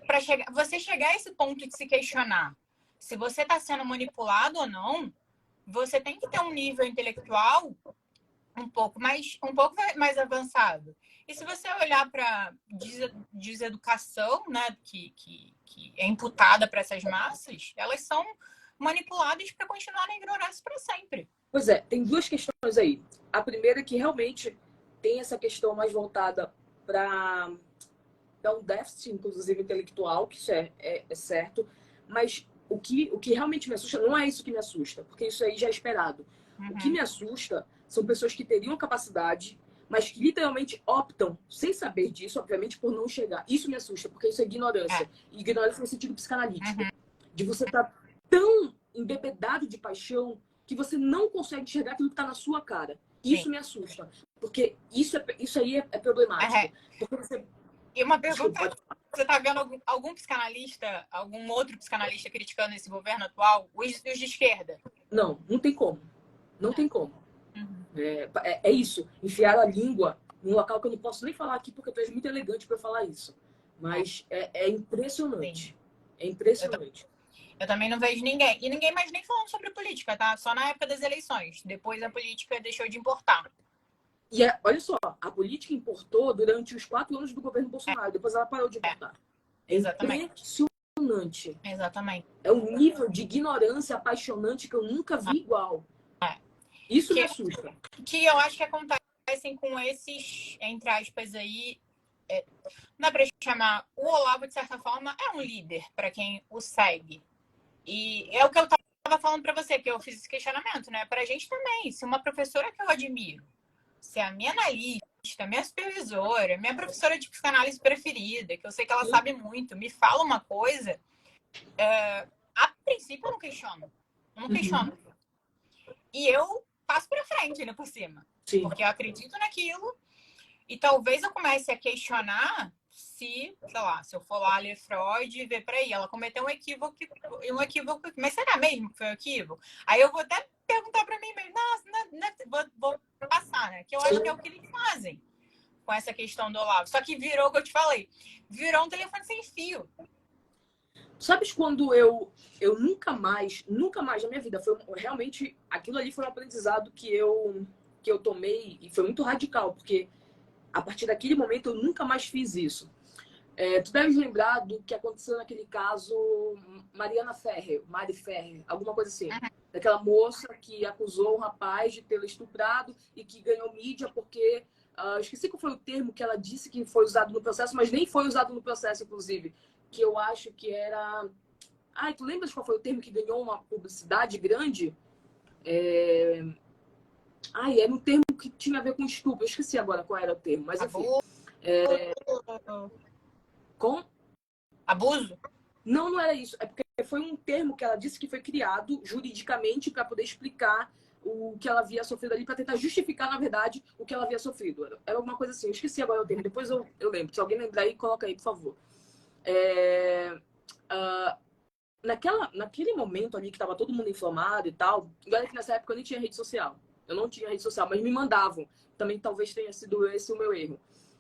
para você chegar a esse ponto de se questionar se você está sendo manipulado ou não, você tem que ter um nível intelectual um pouco mais avançado. E se você olhar para deseducação, né, que é imputada para essas massas, elas são manipuladas para continuar na ignorância para sempre. Pois é, tem duas questões aí. A primeira é que realmente tem essa questão mais voltada para um déficit, inclusive, intelectual, que isso é certo. Mas o que realmente me assusta não é isso que me assusta, porque isso aí já é esperado. O que me assusta são pessoas que teriam capacidade, mas que literalmente optam, sem saber disso, obviamente, por não chegar. Isso me assusta, porque isso é ignorância. E ignorância no sentido psicanalítico. De você estar tão embebedado de paixão que você não consegue enxergar aquilo que está na sua cara. Isso me assusta. Porque isso aí é problemático. Porque você... E uma pergunta, você está vendo algum psicanalista, algum outro psicanalista criticando esse governo atual? Os de esquerda? Não tem como. Não tem como. É isso. Enfiar a língua num local que eu não posso nem falar aqui porque tu és muito elegante para falar isso. Mas é impressionante. Sim. É impressionante. Eu também não vejo ninguém. E ninguém mais nem falando sobre política, tá? Só na época das eleições. Depois a política deixou de importar. E olha só, a política importou durante os 4 anos do governo Bolsonaro. Depois ela parou de importar. Exatamente. Impressionante. Exatamente. É um nível de ignorância apaixonante que eu nunca vi igual. Isso me assusta. Que eu acho que acontecem com esses, entre aspas, aí... não dá pra chamar... O Olavo, de certa forma, é um líder para quem o segue. E é o que eu tava falando para você, que eu fiz esse questionamento, né? Pra gente também. Se uma professora que eu admiro, se a minha analista, minha supervisora, minha professora de psicanálise preferida, que eu sei que ela sabe muito, me fala uma coisa, a princípio eu não questiono. Eu não questiono. E eu passo pra frente, ainda por cima. Sim. Porque eu acredito naquilo e talvez eu comece a questionar se, sei lá, se eu for lá ler Freud e ver, peraí, ela cometeu um equívoco, mas será mesmo que foi um equívoco? Aí eu vou até perguntar pra mim mesmo, vou passar, né? Que eu acho que é o que eles fazem com essa questão do Olavo. Só que virou o que eu te falei, virou um telefone sem fio. Sabes quando eu nunca mais na minha vida, foi realmente, aquilo ali foi um aprendizado que eu tomei e foi muito radical, porque a partir daquele momento eu nunca mais fiz isso. Tu deve lembrar do que aconteceu naquele caso Mari Ferrer, alguma coisa assim. Daquela moça que acusou um rapaz de tê-la estuprado e que ganhou mídia porque... esqueci qual foi o termo que ela disse que foi usado no processo, mas nem foi usado no processo, inclusive. Que eu acho que era... Ai, tu lembras qual foi o termo que ganhou uma publicidade grande? Era um termo que tinha a ver com estupro. Eu esqueci agora qual era o termo, mas enfim. Com... Abuso? Não, não era isso. É porque foi um termo que ela disse que foi criado juridicamente para poder explicar o que ela havia sofrido ali, para tentar justificar, na verdade, o que ela havia sofrido. Era alguma coisa assim. Eu esqueci agora o termo. Depois eu lembro. Se alguém lembrar aí, coloca aí, por favor. Naquele momento ali que estava todo mundo inflamado e tal, olha que nessa época eu nem tinha rede social. Eu não tinha rede social, mas me mandavam. Também talvez tenha sido esse o meu erro.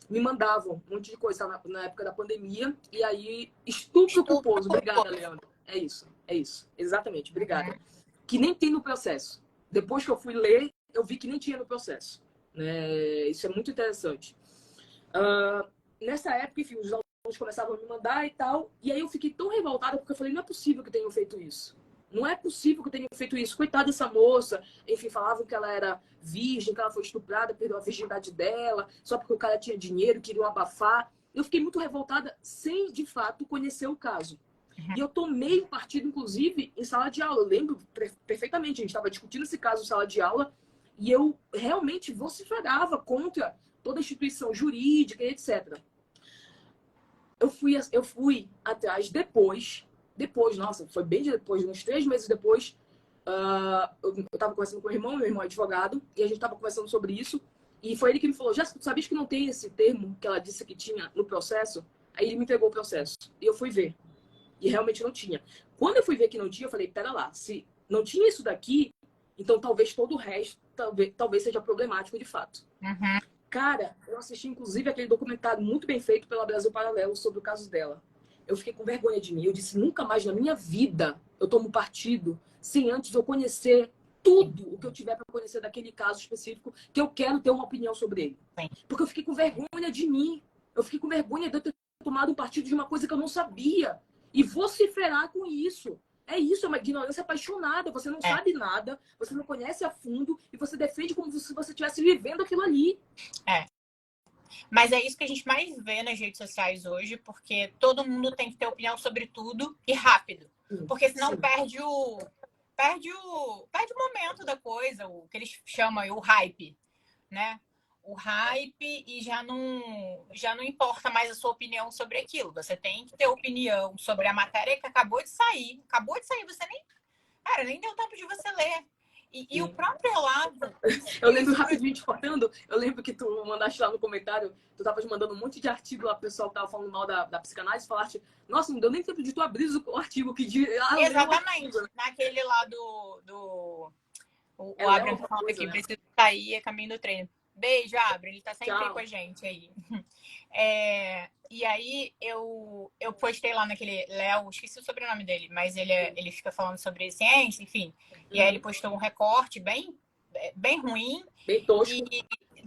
Me mandavam um monte de coisa na época da pandemia. E aí, estupro culposo. Obrigada, Leandro. É isso. Exatamente, obrigada. Que nem tem no processo. Depois que eu fui ler, eu vi que nem tinha no processo. Isso é muito interessante. Nessa época, enfim, os alunos começavam a me mandar e tal. E aí eu fiquei tão revoltada porque eu falei, não é possível que eu tenha feito isso. Não é possível que eu tenha feito isso. Coitada dessa moça. Enfim, falavam que ela era virgem, que ela foi estuprada, perdeu a virgindade dela, só porque o cara tinha dinheiro, queriam abafar. Eu fiquei muito revoltada sem, de fato, conhecer o caso. E eu tomei o partido, inclusive, em sala de aula. Eu lembro perfeitamente, a gente estava discutindo esse caso em sala de aula e eu realmente vociferava contra toda a instituição jurídica e etc. Eu fui atrás depois, nossa, foi bem depois, uns 3 meses depois, eu estava conversando com meu irmão é advogado, e a gente estava conversando sobre isso, e foi ele que me falou, Jéssica, tu sabias que não tem esse termo que ela disse que tinha no processo? Aí ele me entregou o processo, e eu fui ver. E realmente não tinha. Quando eu fui ver que não tinha, eu falei, pera lá, se não tinha isso daqui, então talvez todo o resto talvez seja problemático de fato. Cara, eu assisti inclusive aquele documentário muito bem feito pela Brasil Paralelo sobre o caso dela. Eu fiquei com vergonha de mim. Eu disse, nunca mais na minha vida eu tomo partido sem antes eu conhecer tudo o que eu tiver para conhecer daquele caso específico, que eu quero ter uma opinião sobre ele. Porque eu fiquei com vergonha de mim. Eu fiquei com vergonha de eu ter tomado um partido de uma coisa que eu não sabia. E vociferar com isso. É isso, é uma ignorância apaixonada. Você não sabe nada, você não conhece a fundo e você defende como se você estivesse vivendo aquilo ali. Mas é isso que a gente mais vê nas redes sociais hoje, porque todo mundo tem que ter opinião sobre tudo e rápido. Porque senão perde o momento da coisa, o que eles chamam o hype, né? O hype e já não importa mais a sua opinião sobre aquilo. Você tem que ter opinião sobre a matéria que acabou de sair. Você nem deu tempo de você ler. E o próprio Olavo... Eu lembro, rapidinho te cortando, eu lembro que tu mandaste lá no comentário, tu tava mandando um monte de artigo lá pro pessoal que tava falando mal da psicanálise, falaste, nossa, não deu nem tempo de tu abrir o artigo que diz... Exatamente, naquele lá o Abraham tá falando aqui, preciso sair, é caminho do treino. Beijo, Abraham, ele tá sempre aí com a gente aí. E aí eu postei lá naquele Léo, esqueci o sobrenome dele, mas ele fica falando sobre ciência, enfim. E aí ele postou um recorte bem ruim. Bem tosco.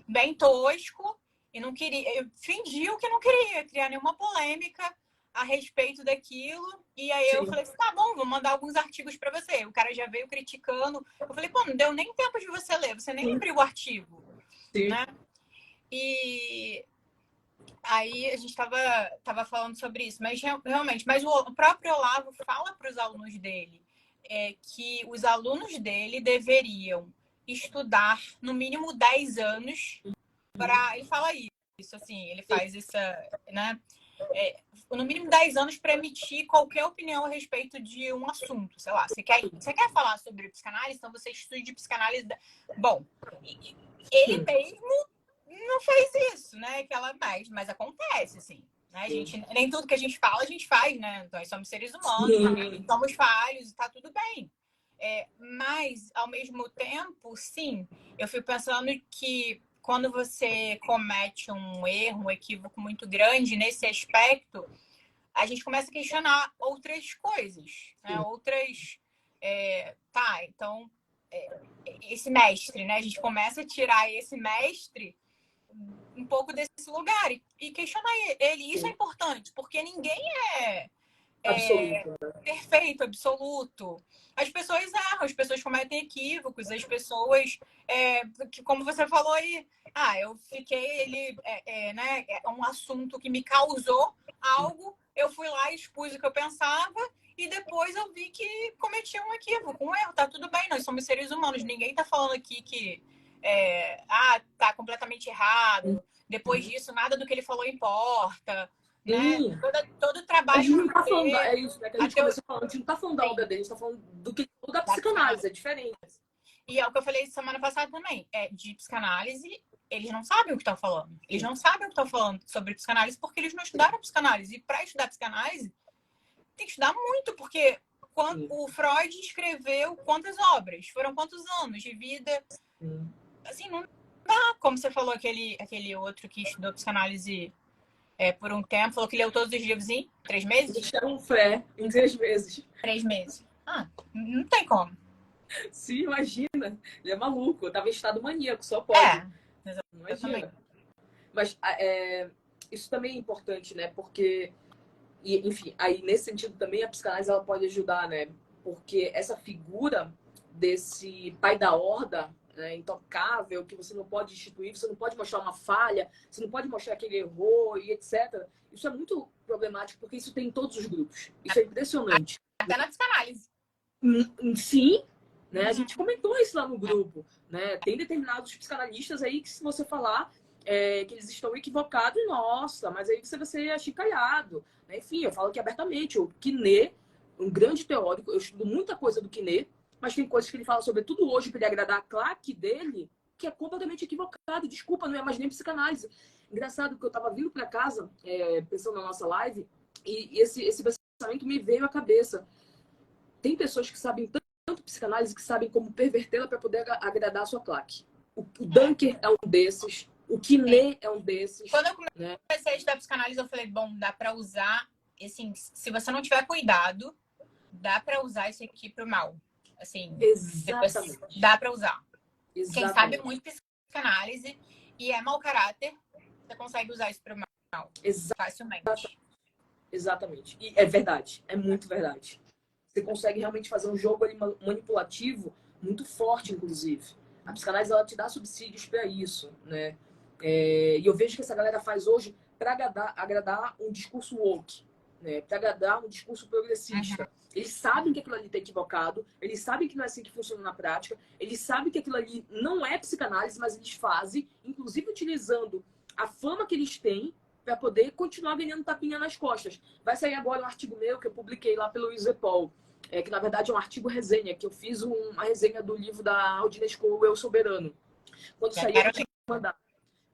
Bem tosco. E não queria. Fingiu que não queria criar nenhuma polêmica a respeito daquilo. E aí eu falei assim, tá bom, vou mandar alguns artigos para você. O cara já veio criticando. Eu falei, pô, não deu nem tempo de você ler, você nem abriu o artigo. Né? E aí a gente tava falando sobre isso, mas realmente, mas o próprio Olavo fala para os alunos dele que os alunos dele deveriam estudar no mínimo 10 anos para. Ele fala isso, assim, ele faz essa, né? No mínimo 10 anos para emitir qualquer opinião a respeito de um assunto. Sei lá, você quer falar sobre psicanálise, então você estude psicanálise. Bom, ele mesmo não fez isso, né? Mas acontece, assim. Né? Nem tudo que a gente fala, a gente faz, né? Nós somos seres humanos, somos falhos e tá tudo bem. Mas, ao mesmo tempo, sim, eu fico pensando que quando você comete um erro, um equívoco muito grande nesse aspecto, a gente começa a questionar outras coisas, né? Então, esse mestre, né? A gente começa a tirar esse mestre um pouco desse lugar e questionar ele. Isso é importante, porque ninguém é Absoluto. perfeito, absoluto. As pessoas erram, as pessoas cometem equívocos, as pessoas, que, como você falou aí, eu fiquei, né, é um assunto que me causou algo, eu fui lá e expus o que eu pensava e depois eu vi que cometi um equívoco, um erro, tá tudo bem, nós somos seres humanos, ninguém tá falando aqui que tá completamente errado, depois disso nada do que ele falou importa, né? Sim. Todo o A trabalho gente não que tá falando, você... é isso, né, que a gente começou falando, a gente não tá falando da obra dele, a gente tá falando do que da psicanálise, é diferente. E é o que eu falei semana passada também. De psicanálise, eles não sabem o que estão falando. Eles não sabem o que estão falando sobre psicanálise porque eles não estudaram psicanálise. E para estudar psicanálise, tem que estudar muito, porque o Freud escreveu quantas obras? Foram quantos anos de vida? Assim, não dá. Como você falou, aquele outro que estudou psicanálise por um tempo, falou que leu todos os livros em 3 meses? Deixaram fé em 3 meses. 3 meses. Não tem como. Sim, imagina. Ele é maluco. Eu tava em estado maníaco, só pode. Imagina. Mas isso também é importante, né? Porque, enfim, aí nesse sentido também a psicanálise ela pode ajudar, né? Porque essa figura desse pai da horda, né, intocável, que você não pode instituir, você não pode mostrar uma falha, você não pode mostrar que ele errou e etc. Isso é muito problemático, porque isso tem em todos os grupos. Isso é impressionante. Até na psicanálise. Sim, né? A gente comentou isso lá no grupo, né? Tem determinados psicanalistas aí que se você falar que eles estão equivocados, nossa, mas aí você vai ser achicalhado. Né? Enfim, eu falo aqui abertamente. O Quinet, um grande teórico, eu estudo muita coisa do Quinet, mas tem coisas que ele fala, sobretudo hoje, para ele agradar a claque dele, que é completamente equivocado. Desculpa, não é mais nem psicanálise. Engraçado que eu estava vindo para casa, pensando na nossa live, e esse pensamento me veio à cabeça. Tem pessoas que sabem tanto psicanálise que sabem como pervertê-la para poder agradar a sua claque. O Dunker é um desses. O Quinet é um desses. Quando eu comecei a estudar psicanálise, eu falei, bom, dá para usar, assim, se você não tiver cuidado, dá para usar isso aqui pro mal. Assim, exatamente. Dá para usar. Exatamente. Quem sabe muito psicanálise e é mau caráter, você consegue usar isso pro mal. Facilmente. Exatamente. E é verdade. É muito verdade. Você consegue realmente fazer um jogo manipulativo muito forte, inclusive. A psicanálise ela te dá subsídios para isso, né? E eu vejo que essa galera faz hoje para agradar um discurso woke, né? Para agradar um discurso progressista. Eles sabem que aquilo ali está equivocado, eles sabem que não é assim que funciona na prática, eles sabem que aquilo ali não é psicanálise, mas eles fazem, inclusive utilizando a fama que eles têm para poder continuar ganhando tapinha nas costas. Vai sair agora um artigo meu que eu publiquei lá pelo Isepol, que na verdade é um artigo resenha, que eu fiz uma resenha do livro da Aldina Escola, O Eu Soberano. Quando sair, eu vou te mandar.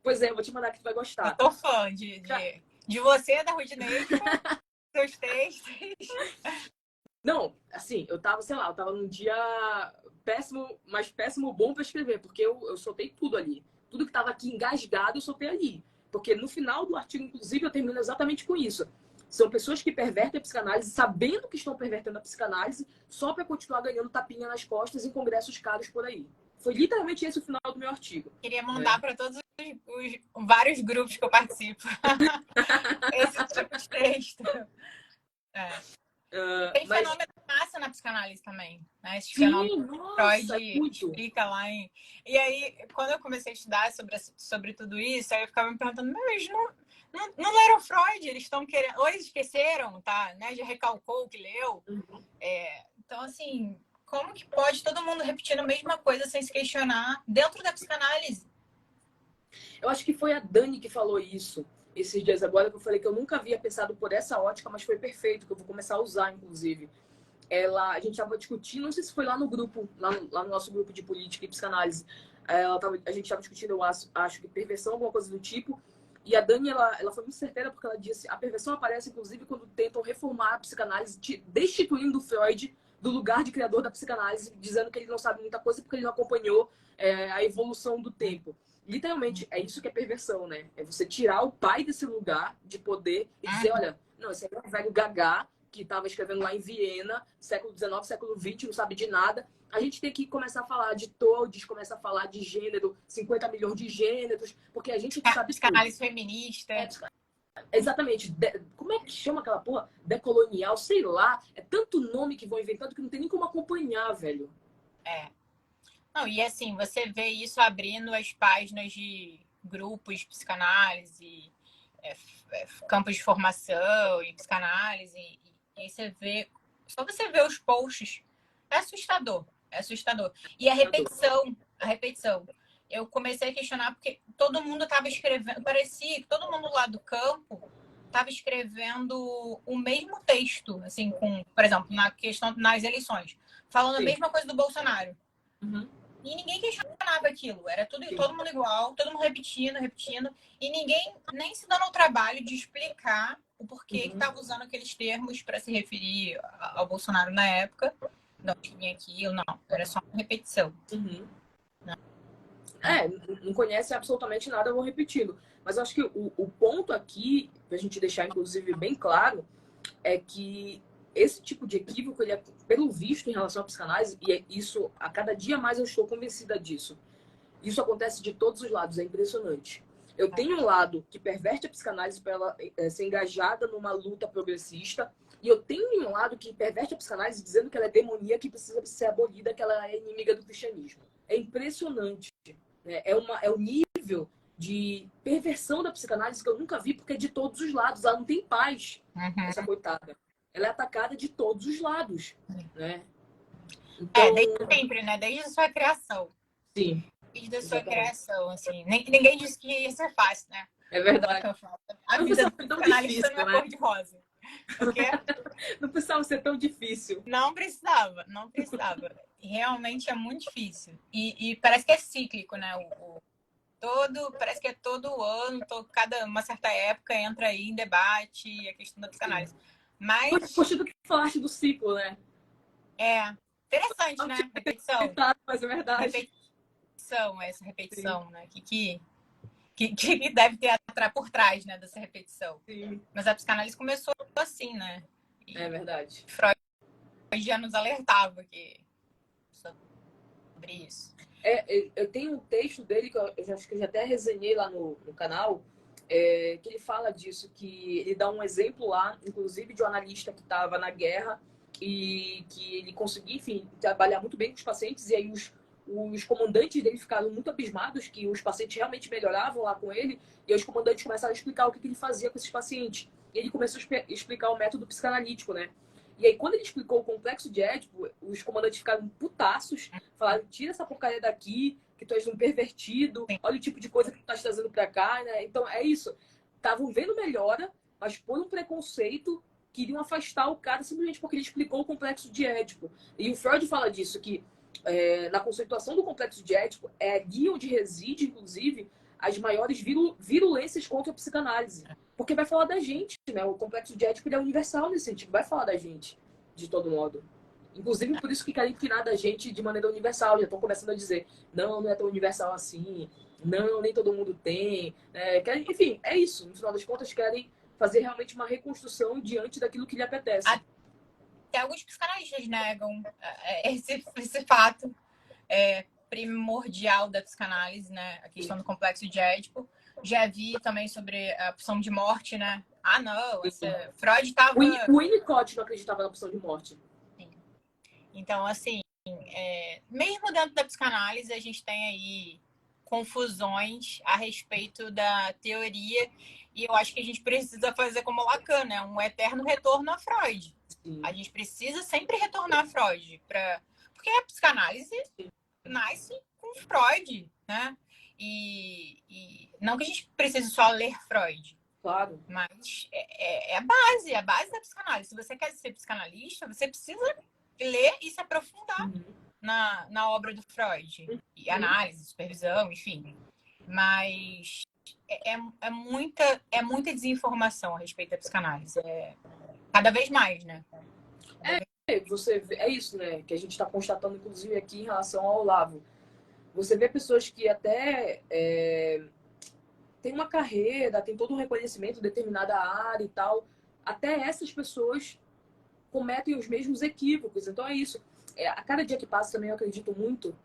Pois é, eu vou te mandar que tu vai gostar. Eu tô fã de você, da Rudinei, seus textos. Não, assim, eu tava num dia péssimo, mas péssimo bom para escrever, porque eu soltei tudo ali. Tudo que tava aqui engasgado, eu soltei ali. Porque no final do artigo, inclusive, eu termino exatamente com isso. São pessoas que pervertem a psicanálise, sabendo que estão pervertendo a psicanálise, só para continuar ganhando tapinha nas costas em congressos caros por aí. Foi literalmente esse o final do meu artigo. Queria mandar para todos os vários grupos que eu participo. Esse tipo de texto. Tem fenômeno massa na psicanálise também, né? Esse fenômeno Freud explica lá em... E aí, quando eu comecei a estudar sobre tudo isso, aí eu ficava me perguntando, mas não leram Freud, eles estão querendo... Ou eles esqueceram, tá? Né? Já recalcou o que leu. Então, assim, como que pode todo mundo repetindo a mesma coisa sem se questionar dentro da psicanálise? Eu acho que foi a Dani que falou isso esses dias agora, que eu falei que eu nunca havia pensado por essa ótica, mas foi perfeito, que eu vou começar a usar, inclusive. A gente estava discutindo, não sei se foi lá no grupo, lá no nosso grupo de política e psicanálise, a gente estava discutindo, eu acho que perversão, alguma coisa do tipo, e a Dani, ela foi muito certeira, porque ela disse, a perversão aparece, inclusive, quando tentam reformar a psicanálise, destituindo o Freud do lugar de criador da psicanálise, dizendo que ele não sabe muita coisa porque ele não acompanhou a evolução do tempo. Literalmente, é isso que é perversão, né? É você tirar o pai desse lugar de poder e dizer, olha, não, esse é um velho gagá que estava escrevendo lá em Viena, século XIX, século XX, não sabe de nada. A gente tem que começar a falar de todos, começar a falar de gênero, 50 milhões de gêneros, porque a gente sabe tudo. Psicanálise feminista. Exatamente. Como é que chama aquela porra? Decolonial, sei lá. É tanto nome que vão inventando que não tem nem como acompanhar, velho. Não, e assim, você vê isso abrindo as páginas de grupos de psicanálise, campos de formação e psicanálise, e aí você vê, só você vê os posts, é assustador, é assustador. E a repetição. Eu comecei a questionar porque todo mundo estava escrevendo, parecia que todo mundo lá do campo estava escrevendo o mesmo texto, assim, por exemplo, na questão nas eleições, falando a mesma coisa do Bolsonaro. E ninguém questionava aquilo. Era todo mundo igual, todo mundo repetindo. E ninguém nem se dando o trabalho de explicar o porquê que estava usando aqueles termos para se referir ao Bolsonaro na época. Não tinha aquilo, não. Era só uma repetição. Não conhece absolutamente nada, eu vou repetindo. Mas eu acho que o ponto aqui, pra gente deixar inclusive bem claro, é que esse tipo de equívoco, ele é, pelo visto, em relação à psicanálise, e é isso, a cada dia mais eu estou convencida disso. Isso acontece de todos os lados, é impressionante. Eu tenho um lado que perverte a psicanálise para ela ser engajada numa luta progressista, e eu tenho um lado que perverte a psicanálise dizendo que ela é demoníaca e precisa ser abolida, que ela é inimiga do cristianismo. É impressionante. Né? É um nível de perversão da psicanálise que eu nunca vi, porque é de todos os lados. Ela não tem paz, essa coitada. Ela é atacada de todos os lados. Né? Então... desde sempre, né? Desde a sua criação. Sim. Desde a sua criação, assim. Ninguém disse que isso é fácil, né? É verdade. A vida do psicanalista não é cor de rosa. O quê? Não precisava ser tão difícil. Não precisava. Realmente é muito difícil. E parece que é cíclico, né? Parece que é todo ano, cada uma certa época entra aí em debate a questão da psicanálise. Mas... Poxa, do que falaste do ciclo, né? É interessante, né? Repetição. Mas é verdade. Essa repetição, sim, né? Que deve ter por trás, né, dessa repetição. Sim. Mas a psicanálise começou assim, né? É verdade. Freud já nos alertava sobre isso. Eu tenho um texto dele que eu acho que eu já até resenhei lá no canal, que ele fala disso, que ele dá um exemplo lá, inclusive, de um analista que estava na guerra e que ele conseguiu, enfim, trabalhar muito bem com os pacientes, e aí os comandantes dele ficaram muito abismados que os pacientes realmente melhoravam lá com ele, e aí os comandantes começaram a explicar o que ele fazia com esses pacientes. E ele começou a explicar o método psicanalítico, né? E aí, quando ele explicou o complexo de Édipo, os comandantes ficaram putaços, falaram, tira essa porcaria daqui, que tu és um pervertido, olha o tipo de coisa que tu estás trazendo pra cá, né? Então, é isso. Estavam vendo melhora, mas por um preconceito, queriam afastar o cara simplesmente porque ele explicou o complexo de Édipo. E o Freud fala disso, que na conceituação do complexo de Édipo, é ali onde reside, inclusive, as maiores virulências contra a psicanálise. Porque vai falar da gente, né? O complexo de Édipo é universal nesse sentido, vai falar da gente, de todo modo. Inclusive, por isso que querem tirar da gente de maneira universal. Já estão começando a dizer, não é tão universal assim, não, nem todo mundo tem. Enfim, é isso. No final das contas, querem fazer realmente uma reconstrução diante daquilo que lhe apetece. Até alguns psicanalistas negam esse fato primordial da psicanálise, né? A questão do complexo de Édipo. Já vi também sobre a pulsão de morte, né? Ah, não, Freud estava... O Winnicott não acreditava na pulsão de morte. Sim. Então, assim, mesmo dentro da psicanálise, a gente tem aí confusões a respeito da teoria, e eu acho que a gente precisa fazer como Lacan, né? Um eterno retorno a Freud. Sim. A gente precisa sempre retornar a Freud, porque a psicanálise nasce com Freud, né? E não que a gente precise só ler Freud. Claro. Mas é a base da psicanálise. Se você quer ser psicanalista, você precisa ler e se aprofundar na obra do Freud. E análise, supervisão, enfim. Mas é muita desinformação a respeito da psicanálise. Cada vez mais, né? Você vê, é isso, né? Que a gente está constatando, inclusive, aqui em relação ao Olavo. Você vê pessoas que até têm uma carreira, têm todo um reconhecimento em determinada área e tal. Até essas pessoas cometem os mesmos equívocos. Então é isso. A cada dia que passa também eu acredito muito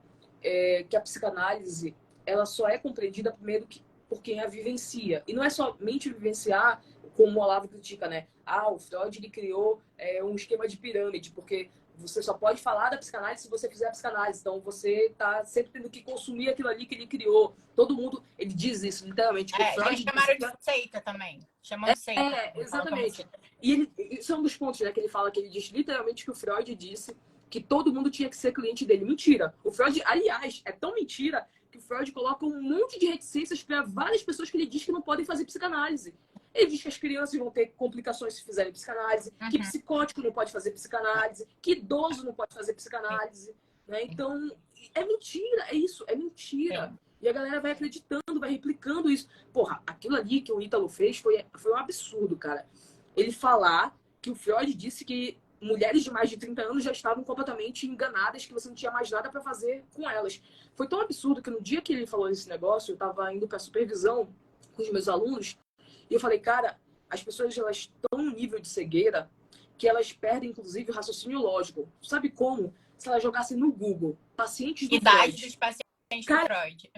que a psicanálise ela só é compreendida primeiro por quem a vivencia. E não é somente vivenciar como o Olavo critica, né? O Freud ele criou um esquema de pirâmide, porque você só pode falar da psicanálise se você fizer a psicanálise. Então você está sempre tendo que consumir aquilo ali que ele criou. Todo mundo, ele diz isso literalmente. Que o Freud eles chamaram de seita também. Chamam de seita. Exatamente. E isso é um dos pontos, né, que ele fala, que ele diz literalmente que o Freud disse que todo mundo tinha que ser cliente dele. Mentira. O Freud, aliás, é tão mentira que o Freud coloca um monte de reticências para várias pessoas que ele diz que não podem fazer psicanálise. Ele diz que as crianças vão ter complicações se fizerem psicanálise, que psicótico não pode fazer psicanálise, que idoso não pode fazer psicanálise. Né? Então, é mentira, é isso, é mentira. Sim. E a galera vai acreditando, vai replicando isso. Porra, aquilo ali que o Ítalo fez foi um absurdo, cara. Ele falar que o Freud disse que mulheres de mais de 30 anos já estavam completamente enganadas, que você não tinha mais nada para fazer com elas. Foi tão absurdo que no dia que ele falou esse negócio, eu estava indo para supervisão com os meus alunos, e eu falei, cara, as pessoas elas estão num nível de cegueira que elas perdem, inclusive, o raciocínio lógico. Sabe como? Se elas jogassem no Google, pacientes do Idade Freud. dos pacientes do Freud.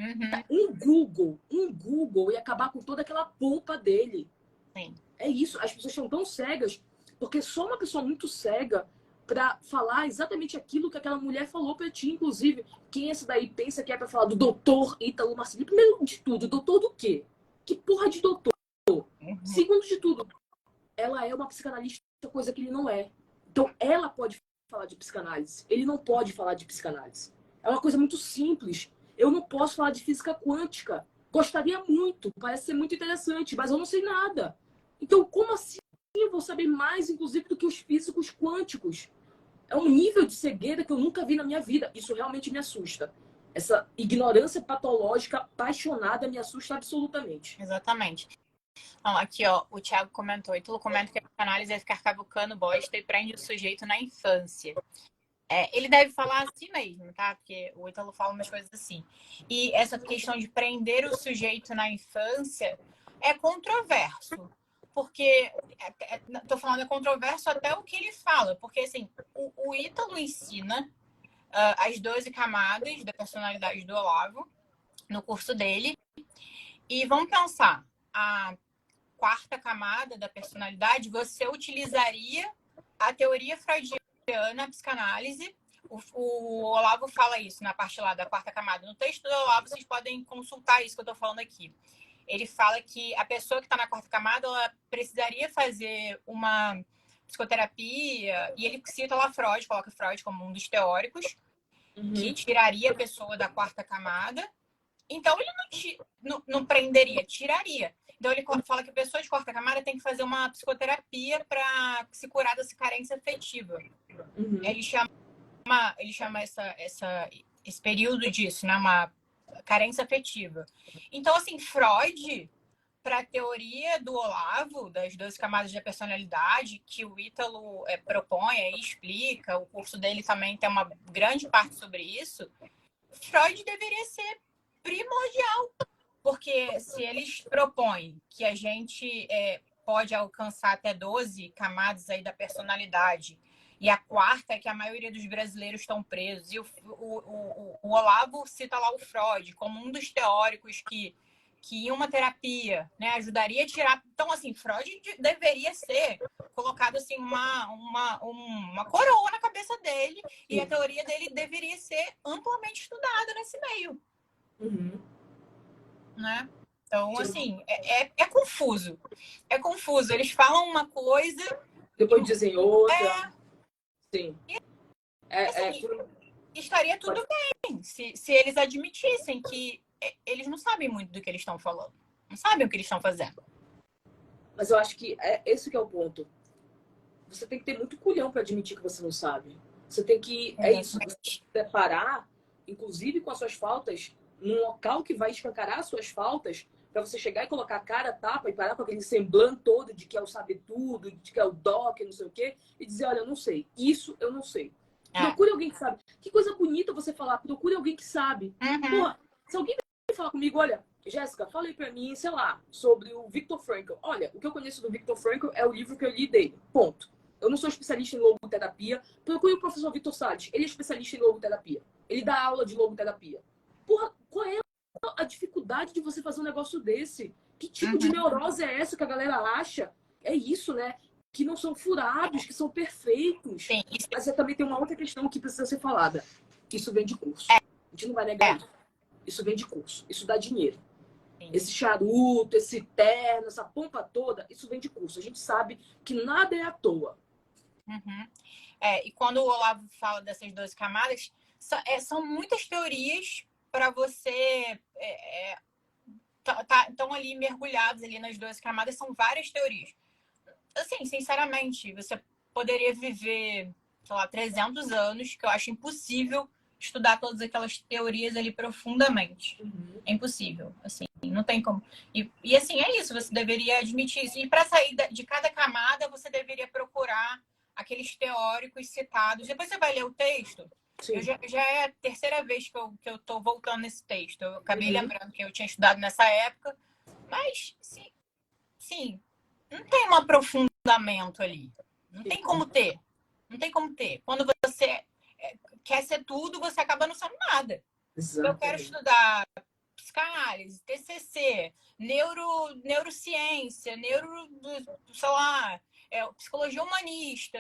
Um Google ia acabar com toda aquela polpa dele. Sim. É isso, as pessoas estão tão cegas, porque só uma pessoa muito cega para falar exatamente aquilo que aquela mulher falou para ti, inclusive. Quem esse daí pensa que é para falar do doutor Ítalo Marcilli? Primeiro de tudo, doutor do quê? Que porra de doutor? Segundo de tudo, ela é uma psicanalista, coisa que ele não é. Então, ela pode falar de psicanálise. Ele não pode falar de psicanálise. É uma coisa muito simples. Eu não posso falar de física quântica. Gostaria muito, parece ser muito interessante, mas eu não sei nada. Então, como assim eu vou saber mais, inclusive, do que os físicos quânticos? É um nível de cegueira que eu nunca vi na minha vida. Isso realmente me assusta. Essa ignorância patológica apaixonada me assusta absolutamente. Exatamente. Então, aqui, ó, o Thiago comentou. Ítalo comenta que a psicanálise é ficar cavucando bosta e prende o sujeito na infância. Ele deve falar assim mesmo, tá? Porque o Ítalo fala umas coisas assim. E essa questão de prender o sujeito na infância é controverso. Porque, tô falando, é controverso até o que ele fala. Porque, assim, o Ítalo ensina as 12 camadas da personalidade do Olavo no curso dele. E vamos pensar, a quarta camada da personalidade, você utilizaria a teoria freudiana, a psicanálise. O Olavo fala isso na parte lá da quarta camada. No texto do Olavo, vocês podem consultar isso que eu estou falando aqui. Ele fala que a pessoa que está na quarta camada, ela precisaria fazer uma psicoterapia, e ele cita lá Freud, coloca Freud como um dos teóricos, que tiraria a pessoa da quarta camada. Então, ele não prenderia, tiraria. Então, ele fala que a pessoa de quarta camada tem que fazer uma psicoterapia para se curar dessa carência afetiva. Ele chama esse período disso, né? Uma carência afetiva. Então, assim, Freud, para a teoria do Olavo, das 12 camadas da personalidade, que o Ítalo propõe e explica, o curso dele também tem uma grande parte sobre isso, Freud deveria ser primordial, porque se eles propõem que a gente pode alcançar até 12 camadas aí da personalidade, e a quarta é que a maioria dos brasileiros estão presos, e o Olavo cita lá o Freud como um dos teóricos que em uma terapia, né, ajudaria a tirar. Então, assim, Freud deveria ser colocado assim uma coroa na cabeça dele, e a teoria dele deveria ser amplamente estudada nesse meio. Né? Então, assim, é confuso. É confuso. Eles falam uma coisa, depois dizem outra. Sim. Estaria tudo bem se eles admitissem que eles não sabem muito do que eles estão falando. Não sabem o que eles estão fazendo. Mas eu acho que esse que é o ponto. Você tem que ter muito culhão para admitir que você não sabe. Você tem que... Você preparar, inclusive com as suas faltas, num local que vai escancarar as suas faltas, para você chegar e colocar a cara, tapa e parar com aquele semblante todo de que é o sabe tudo, de que é o doc, não sei o quê, e dizer, olha, eu não sei. Isso eu não sei. Procure alguém que sabe. Que coisa bonita você falar. Procure alguém que sabe. Porra, se alguém vai falar comigo, olha, Jéssica, fala aí pra mim, sei lá, sobre o Viktor Frankl. Olha, o que eu conheço do Viktor Frankl é o livro que eu li dele. Ponto. Eu não sou especialista em logoterapia. Procure o professor Vitor Salles. Ele é especialista em logoterapia. Ele dá aula de logoterapia. Porra, qual é a dificuldade de você fazer um negócio desse? Que tipo de neurose é essa que a galera acha? É isso, né? Que não são furados, que são perfeitos. Sim, Mas também tem uma outra questão que precisa ser falada. Isso vem de curso. A gente não vai negar isso. Isso vem de curso. Isso dá dinheiro. sim. Esse charuto, esse terno, essa pompa toda, isso vem de curso. A gente sabe que nada é à toa. E quando o Olavo fala dessas 12 camadas, são muitas teorias para você estão ali mergulhados ali nas 12 camadas, são várias teorias. Assim, sinceramente, você poderia viver, sei lá, 300 anos, que eu acho impossível estudar todas aquelas teorias ali profundamente. É impossível, assim, não tem como. E assim, é isso, você deveria admitir isso. E para sair de cada camada, você deveria procurar aqueles teóricos citados. Depois você vai ler o texto. Já é a terceira vez que eu tô voltando nesse texto. Eu acabei lembrando que eu tinha estudado nessa época, mas sim, não tem um aprofundamento ali. Não tem como ter. Não tem como ter. Quando você quer ser tudo, você acaba não sendo nada. Exatamente. Eu quero estudar psicanálise, TCC, neurociência, sei lá, psicologia humanista.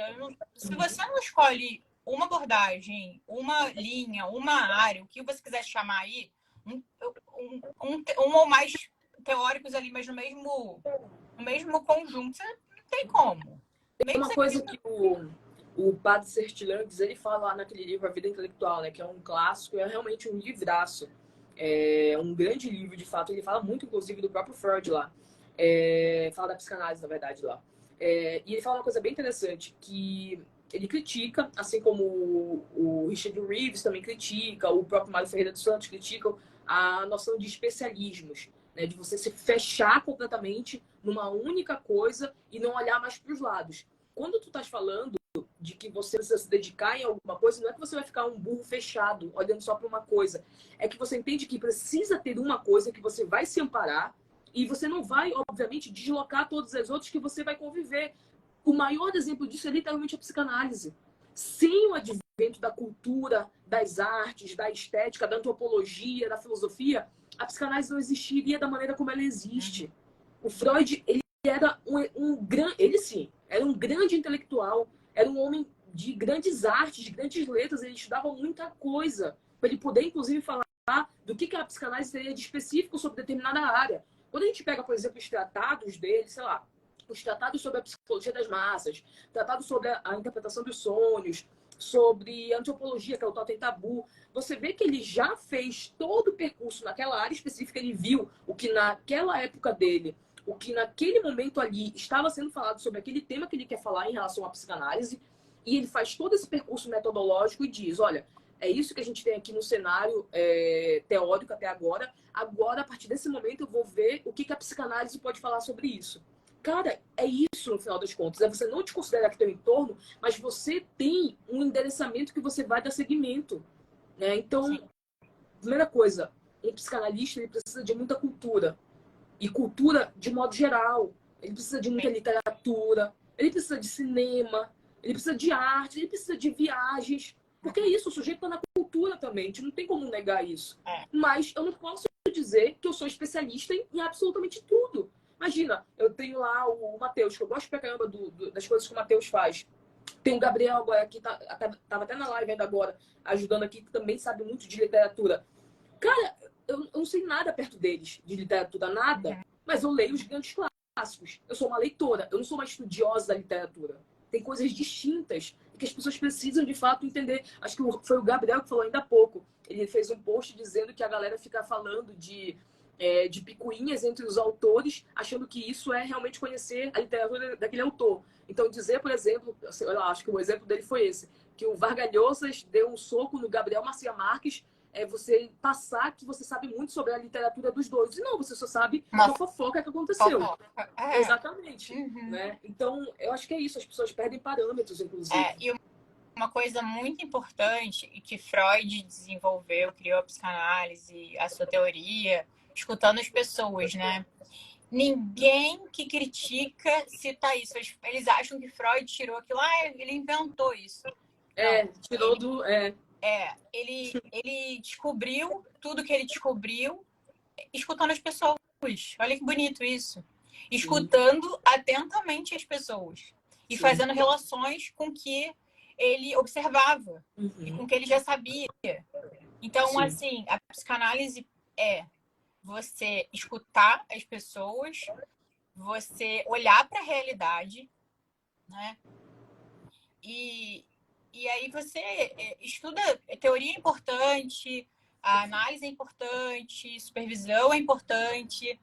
Se você não escolhe uma abordagem, uma linha, uma área, o que você quiser chamar aí, um ou mais teóricos ali, mas no mesmo conjunto, você não tem como. Tem uma coisa que o padre Sertilangues, ele fala lá naquele livro A Vida Intelectual, né, que é um clássico, é realmente um livraço. É um grande livro, de fato. Ele fala muito, inclusive, do próprio Freud lá. Fala da psicanálise, na verdade, lá. E ele fala uma coisa bem interessante, que ele critica, assim como o Richard Reeves também critica, o próprio Mário Ferreira dos Santos criticam a noção de especialismos, né, de você se fechar completamente numa única coisa e não olhar mais para os lados. Quando tu estás falando de que você precisa se dedicar em alguma coisa, não é que você vai ficar um burro fechado, olhando só para uma coisa. É que você entende que precisa ter uma coisa que você vai se amparar e você não vai, obviamente, deslocar todas as outras que você vai conviver. O maior exemplo disso é literalmente a psicanálise. Sem o advento da cultura, das artes, da estética, da antropologia, da filosofia, a psicanálise não existiria da maneira como ela existe. O Freud, ele era ele sim, era um grande intelectual, era um homem de grandes artes, de grandes letras, ele estudava muita coisa, para ele poder, inclusive, falar do que a psicanálise teria de específico sobre determinada área. Quando a gente pega, por exemplo, os tratados dele, sei lá, os tratados sobre a psicologia das massas, tratados sobre a interpretação dos sonhos, sobre a antropologia, que é o Totem Tabu, você vê que ele já fez todo o percurso naquela área específica, ele viu o que naquela época dele, o que naquele momento ali estava sendo falado sobre aquele tema que ele quer falar em relação à psicanálise, e ele faz todo esse percurso metodológico e diz, olha, é isso que a gente tem aqui no cenário teórico até agora, a partir desse momento eu vou ver o que a psicanálise pode falar sobre isso. Cara, é isso no final das contas, é você não te considerar que teu entorno, mas você tem um endereçamento que você vai dar seguimento, né? Então, primeira coisa, um psicanalista ele precisa de muita cultura, e cultura de modo geral. Ele precisa de muita literatura, ele precisa de cinema, ele precisa de arte, ele precisa de viagens. Porque é isso, o sujeito está na cultura também, a gente não tem como negar isso. Mas eu não posso dizer que eu sou especialista em absolutamente tudo. Imagina, eu tenho lá o Matheus, que eu gosto pra caramba das coisas que o Matheus faz. Tem o Gabriel agora, que tava até na live ainda agora, ajudando aqui, que também sabe muito de literatura. Cara, eu não sei nada perto deles, de literatura, nada. Mas eu leio os grandes clássicos. Eu sou uma leitora, eu não sou uma estudiosa da literatura. Tem coisas distintas que as pessoas precisam, de fato, entender. Acho que foi o Gabriel que falou ainda há pouco. Ele fez um post dizendo que a galera fica falando de picuinhas entre os autores, achando que isso é realmente conhecer a literatura daquele autor. Então, dizer, por exemplo, eu acho que o exemplo dele foi esse, que o Vargas Llosa deu um soco no Gabriel Garcia Marques, você passar que você sabe muito sobre a literatura dos dois. E não, você só sabe uma fofoca que aconteceu. Exatamente. Né? Então, eu acho que é isso, as pessoas perdem parâmetros, inclusive. E uma coisa muito importante que Freud desenvolveu, criou a psicanálise, a sua teoria, escutando as pessoas, né? Ninguém que critica cita isso. Eles acham que Freud tirou aquilo. Ele inventou isso. Não, tirou do... ele descobriu tudo que ele descobriu escutando as pessoas. Olha que bonito isso. Escutando atentamente as pessoas. E fazendo relações com que ele observava. E com que ele já sabia. Então, assim, a psicanálise é você escutar as pessoas, você olhar para a realidade, né? E aí você estuda, teoria é importante, a análise é importante, supervisão é importante,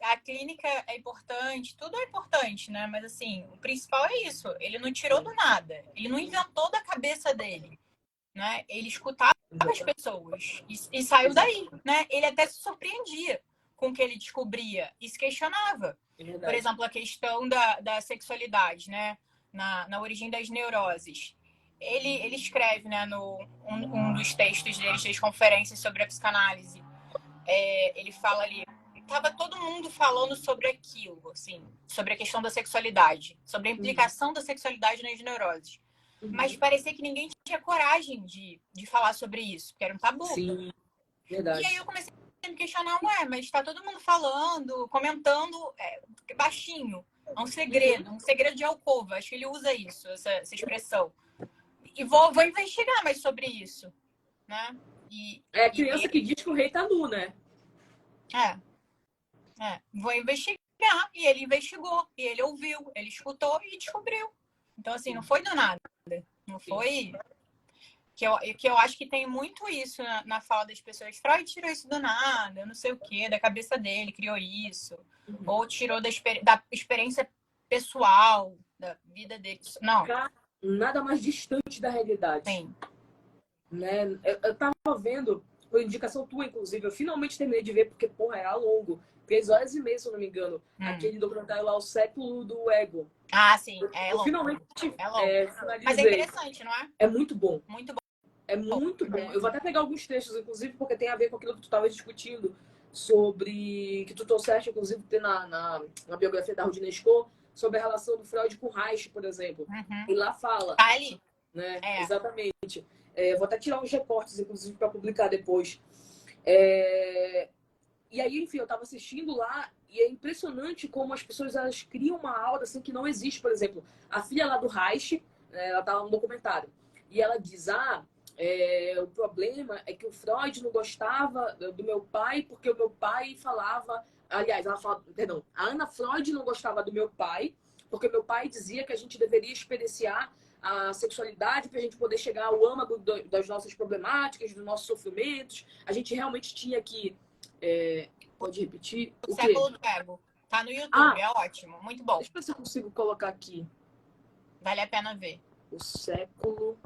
a clínica é importante, tudo é importante, né? Mas assim, o principal é isso, ele não tirou do nada, ele não inventou da cabeça dele, né? Ele escutava as pessoas e saiu daí, né? Ele até se surpreendia com o que ele descobria e se questionava. Por exemplo, a questão da sexualidade, né? Na origem das neuroses. Ele escreve, né, um dos textos dele, das conferências sobre a psicanálise. Ele fala ali, estava todo mundo falando sobre aquilo, assim, sobre a questão da sexualidade, sobre a implicação da sexualidade nas neuroses. Mas parecia que ninguém tinha coragem de falar sobre isso, porque era um tabu. Sim, verdade. E aí eu comecei a me questionar, mas está todo mundo falando, comentando baixinho. É um segredo de alcova. Acho que ele usa isso, essa expressão. E vou investigar mais sobre isso, né? É a criança que diz que o rei tá nu, né? Vou investigar. E ele investigou, e ele ouviu, ele escutou e descobriu. Então, assim, não foi do nada. Não foi... Que eu acho que tem muito isso na fala das pessoas. Freud tirou isso do nada, não sei o quê, da cabeça dele, criou isso. Ou tirou da experiência pessoal, da vida dele. Não. Nada mais distante da realidade. Sim. Né? Eu tava vendo, por indicação tua, inclusive, eu finalmente terminei de ver, porque, porra, era longo. 3 horas e meia, se eu não me engano. Aquele documentário lá, O Século do Ego. Sim. Eu finalmente finalizei. Mas é interessante, não é? É muito bom. Muito bom. É muito bom. Eu vou até pegar alguns trechos, inclusive, porque tem a ver com aquilo que tu estava discutindo sobre... Que tu trouxeste, inclusive, tem na biografia da Rudine Scoh, sobre a relação do Freud com Reich, por exemplo. E lá fala... Ali. Né? Exatamente. Vou até tirar uns recortes, inclusive, para publicar depois. E aí, enfim, eu estava assistindo lá e é impressionante como as pessoas elas criam uma aura assim que não existe. Por exemplo, a filha lá do Reich, ela estava no documentário, e ela diz, o problema é que o Freud não gostava do meu pai porque o meu pai falava... Aliás, ela fala, perdão, a Ana Freud não gostava do meu pai porque meu pai dizia que a gente deveria experienciar a sexualidade para a gente poder chegar ao âmago das nossas problemáticas, dos nossos sofrimentos. A gente realmente tinha que... pode repetir? O Século do Ego. Tá no YouTube, é ótimo. Muito bom. Deixa eu ver se eu consigo colocar aqui. Vale a pena ver. O Século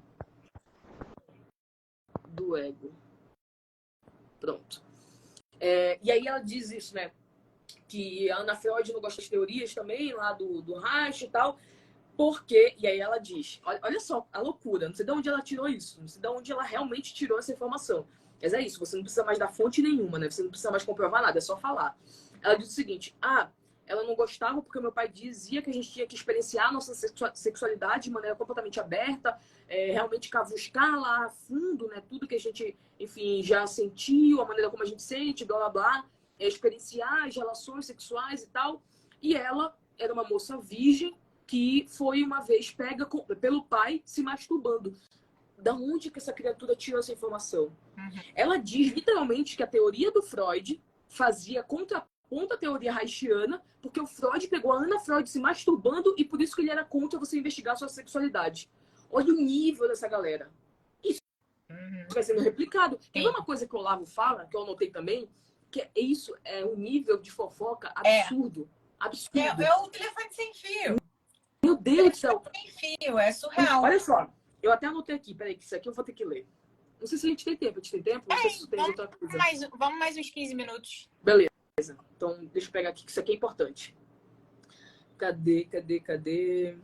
do Ego. Pronto. E aí ela diz isso, né? Que a Ana Freud não gosta das teorias também, lá do Reich e tal. Porque, e aí ela diz, olha só a loucura, não sei de onde ela tirou isso, não sei de onde ela realmente tirou essa informação. Mas é isso, você não precisa mais dar fonte nenhuma, né? Você não precisa mais comprovar nada, é só falar. Ela diz o seguinte, ela não gostava porque meu pai dizia que a gente tinha que experienciar a nossa sexualidade de maneira completamente aberta, realmente cavuscar lá a fundo, né? Tudo que a gente, enfim, já sentiu, a maneira como a gente sente, blá, blá, blá, experienciar as relações sexuais e tal. E ela era uma moça virgem, que foi uma vez pega pelo pai se masturbando. Da onde que essa criatura tirou essa informação? Ela diz literalmente que a teoria do Freud fazia contraponto à teoria reichiana, porque o Freud pegou a Ana Freud se masturbando e por isso que ele era contra você investigar sua sexualidade. Olha o nível dessa galera. Isso vai sendo replicado. Tem uma coisa que o Olavo fala, que eu anotei também, que isso é um nível de fofoca absurdo. Absurdo. É o telefone sem fio. Meu Deus do céu. Sem fio, é surreal. Olha só, eu até anotei aqui, peraí, que isso aqui eu vou ter que ler. Não sei se a gente tem tempo. A gente tem tempo? Não sei se tem outra coisa. Vamos mais uns 15 minutos. Beleza. Então, deixa eu pegar aqui, que isso aqui é importante. Cadê?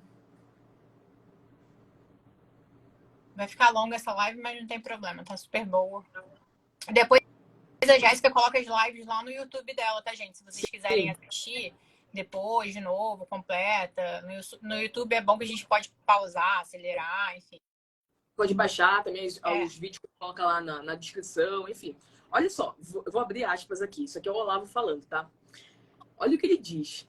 Vai ficar longa essa live, mas não tem problema. Tá super boa. Depois a Jéssica coloca as lives lá no YouTube dela, tá, gente? Se vocês quiserem assistir depois, de novo, completa. No YouTube é bom que a gente pode pausar, acelerar, enfim. Pode baixar também os vídeos que coloca lá na descrição, enfim. Olha só, eu vou abrir aspas aqui. Isso aqui é o Olavo falando, tá? Olha o que ele diz.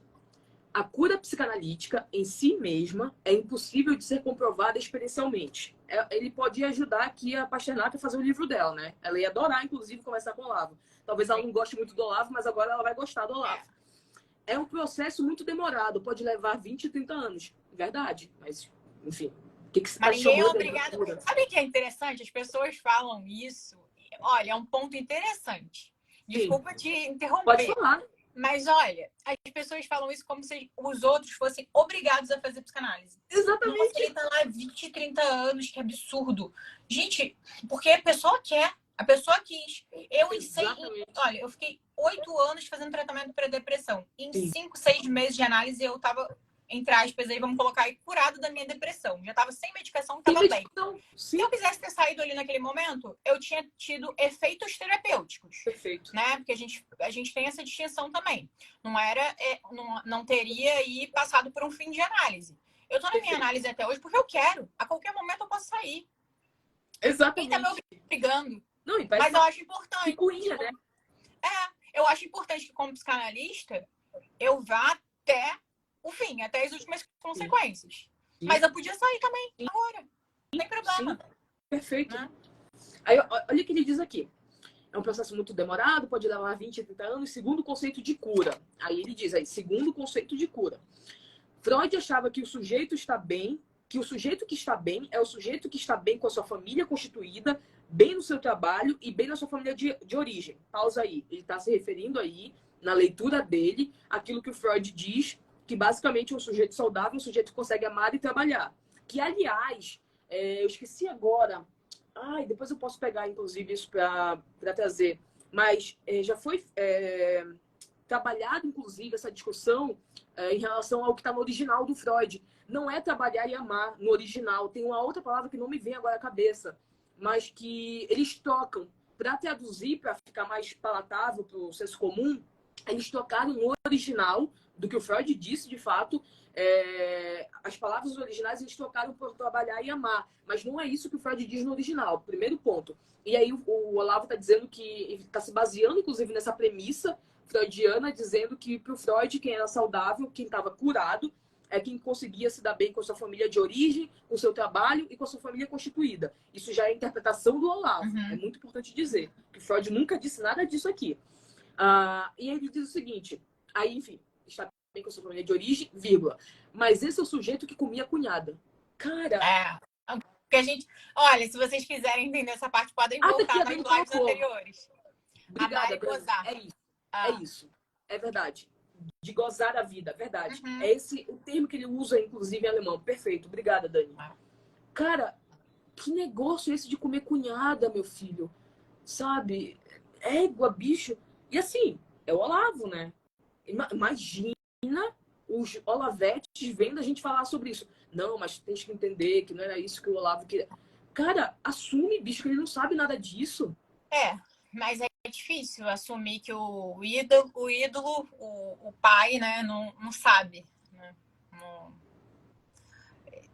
A cura psicanalítica em si mesma é impossível de ser comprovada experiencialmente. Ele pode ajudar aqui a Pasternak a fazer o livro dela, né? Ela ia adorar, inclusive, conversar com o Olavo. Talvez ela não goste muito do Olavo, mas agora ela vai gostar do Olavo. É um processo muito demorado, pode levar 20, 30 anos. Verdade, mas, enfim. O que você mas tá ninguém é chamando obrigado. Sabe o que é interessante? As pessoas falam isso. Olha, é um ponto interessante. Desculpa te interromper. Pode falar. Mas olha, as pessoas falam isso como se os outros fossem obrigados a fazer psicanálise. Exatamente. Nossa, ele tá lá 20, 30 anos, que absurdo. Gente, porque a pessoa quer, a pessoa quis. Olha, eu fiquei 8 anos fazendo tratamento para depressão. Em 5, 6 meses de análise, eu tava, entre aspas, aí, vamos colocar aí, curado da minha depressão. Já tava sem medicação, tava bem. Se eu quisesse ter saído ali naquele momento, eu tinha tido efeitos terapêuticos. Perfeito. Né? Porque a gente tem essa distinção também. Não teria aí passado por um fim de análise. Eu tô na minha análise até hoje porque eu quero. A qualquer momento eu posso sair. Exatamente. Quem tá me obrigando. Não, mas eu acho importante. Picuinha, né? Eu acho importante que, como psicanalista, eu vá até o fim, até as últimas consequências. Sim. Mas eu podia sair também, agora. Não tem problema. Sim. Perfeito. Né? Aí, olha o que ele diz aqui. É um processo muito demorado, pode levar 20, 30 anos, segundo o conceito de cura. Aí ele diz aí, segundo o conceito de cura. Freud achava que o sujeito está bem, que o sujeito que está bem é o sujeito que está bem com a sua família constituída, bem no seu trabalho e bem na sua família de origem. Pausa aí. Ele está se referindo aí, na leitura dele, aquilo que o Freud diz, que basicamente é um sujeito saudável, um sujeito que consegue amar e trabalhar. Que, aliás, eu esqueci agora... depois eu posso pegar, inclusive, isso para trazer. Mas já foi trabalhado, inclusive, essa discussão em relação ao que está no original do Freud. Não é trabalhar e amar no original. Tem uma outra palavra que não me vem agora à cabeça, mas que eles trocam. Para traduzir, para ficar mais palatável para o senso comum, eles trocaram no original do que o Freud disse, de fato. As palavras originais eles trocaram por trabalhar e amar, mas não é isso que o Freud diz no original, primeiro ponto. E aí o Olavo está dizendo que ele está se baseando, inclusive, nessa premissa freudiana, dizendo que para o Freud, quem era saudável, quem estava curado, é quem conseguia se dar bem com a sua família de origem, com o seu trabalho e com a sua família constituída. Isso já é a interpretação do Olavo. É muito importante dizer que Freud nunca disse nada disso aqui. E ele diz o seguinte, aí, enfim, está bem com a sua família de origem, vírgula. Mas esse é o sujeito que comia a cunhada. Cara... Porque a gente... Olha, se vocês quiserem entender essa parte, podem voltar nas lives anteriores. Obrigada, gozar. É isso. É isso. É verdade. De gozar a vida, verdade. É esse o termo que ele usa, inclusive, em alemão. Perfeito. Obrigada, Dani. Cara, que negócio esse de comer cunhada, meu filho? Sabe? Égua, bicho. E assim, é o Olavo, né? Imagina os Olavetes vendo a gente falar sobre isso. Não, mas tem que entender que não era isso que o Olavo queria. Cara, assume, bicho, que ele não sabe nada disso. Mas é difícil assumir que o ídolo, o pai, né, não sabe. Né?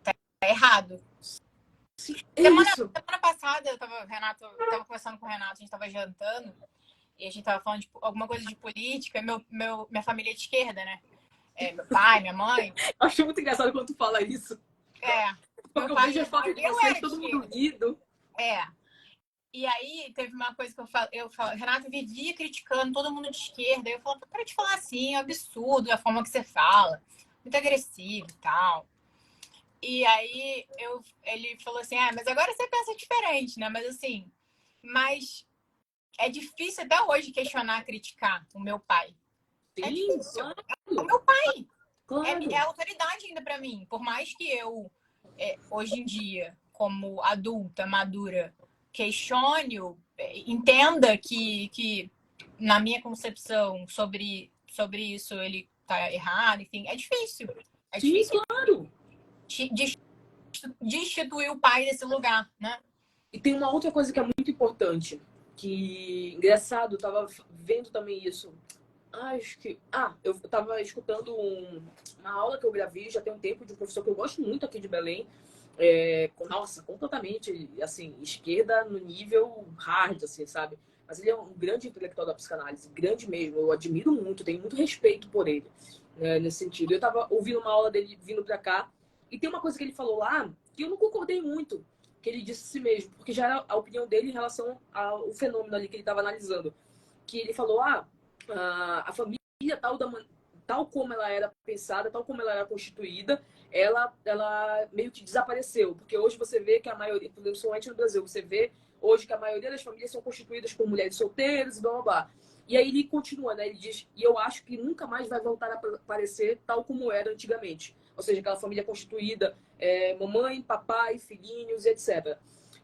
Tá errado. Sim, semana passada, eu tava conversando com o Renato, a gente tava jantando, e a gente tava falando de alguma coisa de política, minha família é de esquerda, né? Meu pai, minha mãe. Acho muito engraçado quando tu fala isso. Porque eu vejo as fotos de vocês, todo mundo unido. E aí, teve uma coisa que eu falo, Renato vivia criticando todo mundo de esquerda. Eu falo, para de falar assim, é um absurdo a forma que você fala, muito agressivo e tal. E aí, ele falou assim, mas agora você pensa diferente, né? Mas assim, é difícil até hoje questionar, criticar o meu pai. Sim, é difícil. Claro. É o meu pai. Claro. É autoridade ainda para mim. Por mais que eu, hoje em dia, como adulta, madura, questione, entenda que na minha concepção sobre isso ele tá errado, enfim, é difícil. É Sim, difícil. Claro. Destituir o pai desse lugar, né? E tem uma outra coisa que é muito importante. Que, engraçado, eu tava vendo também isso. Acho que... eu tava escutando uma aula que eu gravei já tem um tempo de um professor que eu gosto muito aqui de Belém. Nossa, completamente, assim, esquerda no nível hard, assim, sabe? Mas ele é um grande intelectual da psicanálise, grande mesmo. Eu admiro muito, tenho muito respeito por ele, né, nesse sentido. Eu tava ouvindo uma aula dele vindo pra cá e tem uma coisa que ele falou lá que eu não concordei muito, que ele disse a si mesmo, porque já era a opinião dele em relação ao fenômeno ali que ele estava analisando. Que ele falou, a família tal como ela era pensada, tal como ela era constituída, ela meio que desapareceu. Porque hoje você vê que a maioria, principalmente no Brasil, você vê hoje que a maioria das famílias são constituídas por mulheres solteiras e blá blá blá. E aí ele continua, né? Ele diz, e eu acho que nunca mais vai voltar a aparecer tal como era antigamente. Ou seja, aquela família constituída, mamãe, papai, filhinhos, etc.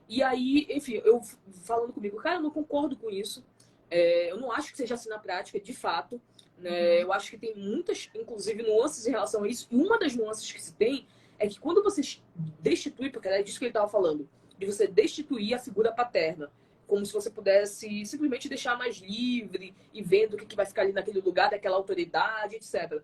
E aí, enfim, eu falando comigo, cara, eu não concordo com isso. Eu não acho que seja assim na prática, de fato. Né? Eu acho que tem muitas, inclusive, nuances em relação a isso. E uma das nuances que se tem é que quando você destitui, porque era disso que ele estava falando, de você destituir a figura paterna, como se você pudesse simplesmente deixar mais livre e vendo o que vai ficar ali naquele lugar, daquela autoridade, etc.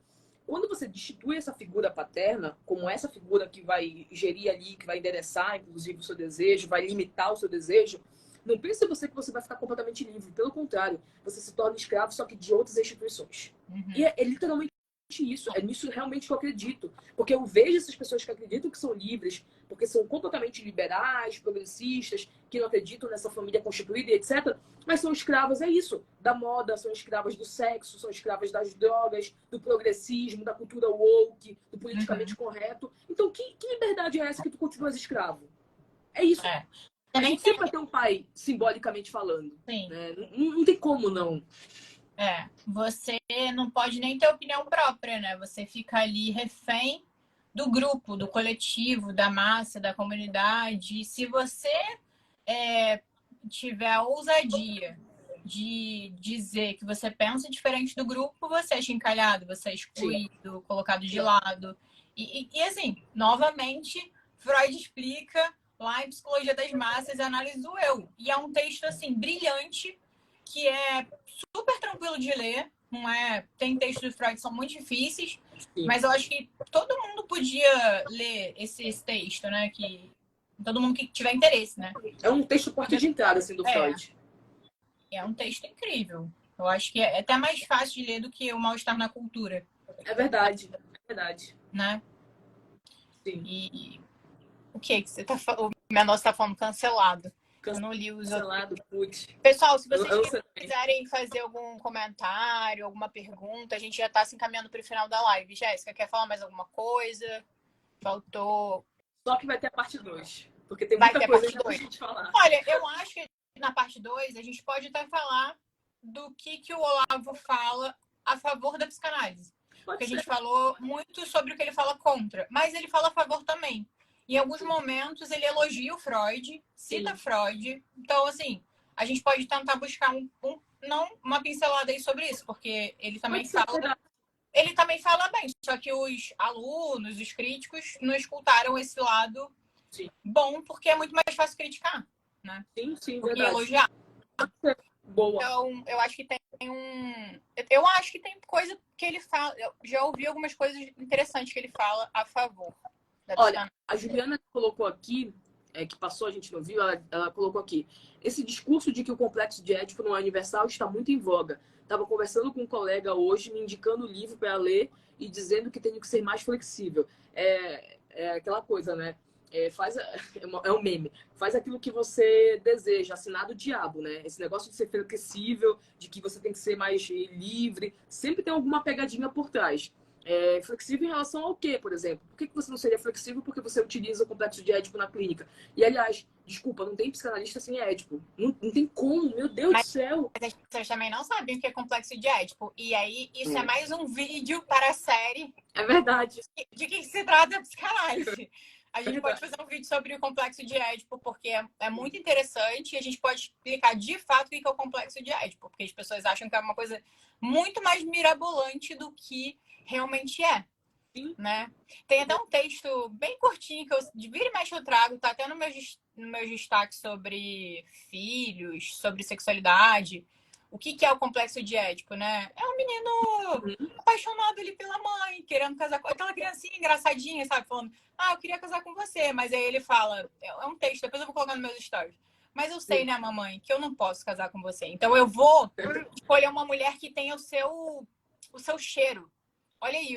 Quando você destitui essa figura paterna, como essa figura que vai gerir ali, que vai endereçar, inclusive, o seu desejo, vai limitar o seu desejo, não pense você que você vai ficar completamente livre. Pelo contrário, você se torna escravo, só que de outras instituições. E é literalmente isso. É nisso realmente que eu acredito. Porque eu vejo essas pessoas que acreditam que são livres, porque são completamente liberais, progressistas, que não acreditam nessa família constituída e etc. Mas são escravas, é isso. Da moda, são escravas do sexo, são escravas das drogas, do progressismo, da cultura woke, do politicamente correto. Então, que liberdade é essa que tu continuas escravo? É isso. A gente sempre vai ter um pai, simbolicamente falando. Sim. Né? Não tem como não. Você não pode nem ter opinião própria, né? Você fica ali refém do grupo, do coletivo, da massa, da comunidade. E se você tiver a ousadia de dizer que você pensa diferente do grupo, você é chincalhado, você é excluído, colocado de lado. E assim, novamente, Freud explica lá em Psicologia das Massas, Análise do Eu. E é um texto, assim, brilhante, que é super tranquilo de ler. Não é... Tem textos do Freud que são muito difíceis, mas eu acho que todo mundo podia ler esse texto, né? Que todo mundo que tiver interesse, né? É um texto porta de entrada, assim, do Freud. É um texto incrível. Eu acho que é até mais fácil de ler do que o Mal-Estar na Cultura. É verdade, é verdade. Né? Sim. E o que você tá falando? O Mendonça tá falando cancelado. Eu não li os cancelado, putz. Pessoal, se vocês quiserem fazer algum comentário, alguma pergunta, a gente já tá se encaminhando para o final da live. Jéssica, quer falar mais alguma coisa? Faltou. Só que vai ter a parte 2. Porque tem muita coisa pra gente falar. Olha, eu acho que na parte 2 a gente pode até falar do que o Olavo fala a favor da psicanálise. Porque a gente falou muito sobre o que ele fala contra, mas ele fala a favor também. Em alguns momentos ele elogia o Freud, cita Freud. Então, assim, a gente pode tentar buscar uma pincelada aí sobre isso, porque ele também fala. Ele também fala bem, só que os alunos, os críticos, não escutaram esse lado bom, porque é muito mais fácil criticar, né? Sim, do que elogiar. Boa. Então, eu acho que tem Eu acho que tem coisa que ele fala. Eu já ouvi algumas coisas interessantes que ele fala a favor. Olha, a Juliana colocou aqui, que passou, a gente não viu, ela colocou aqui. Esse discurso de que o complexo de Édipo não é universal está muito em voga. Estava conversando com um colega hoje, me indicando o livro para ler e dizendo que tenho que ser mais flexível. É aquela coisa, né? É um meme. Faz aquilo que você deseja, assinado o diabo, né? Esse negócio de ser flexível, de que você tem que ser mais livre, sempre tem alguma pegadinha por trás. Flexível em relação ao quê, por exemplo? Por que você não seria flexível porque você utiliza o complexo de Édipo na clínica? E, aliás, desculpa, não tem psicanalista sem Édipo. Não tem como, meu Deus do céu. Mas as pessoas também não sabem o que é complexo de Édipo. E aí, isso é mais um vídeo para a série. É verdade. De que se trata a psicanálise. A gente pode fazer um vídeo sobre o complexo de Édipo, porque é muito interessante e a gente pode explicar de fato o que é o complexo de Édipo, porque as pessoas acham que é uma coisa muito mais mirabolante do que realmente é. Né? Tem até um texto bem curtinho que eu de vira e mexe eu trago, tá até nos meus no meu destaque sobre filhos, sobre sexualidade. O que é o complexo de Édipo, né? É um menino apaixonado ali pela mãe, querendo casar com aquela criancinha engraçadinha, sabe? Falando, eu queria casar com você. Mas aí ele fala, é um texto, depois eu vou colocar nos meus stories. Mas eu sei, né, mamãe, que eu não posso casar com você. Então eu vou escolher uma mulher que tenha o seu cheiro. Olha aí,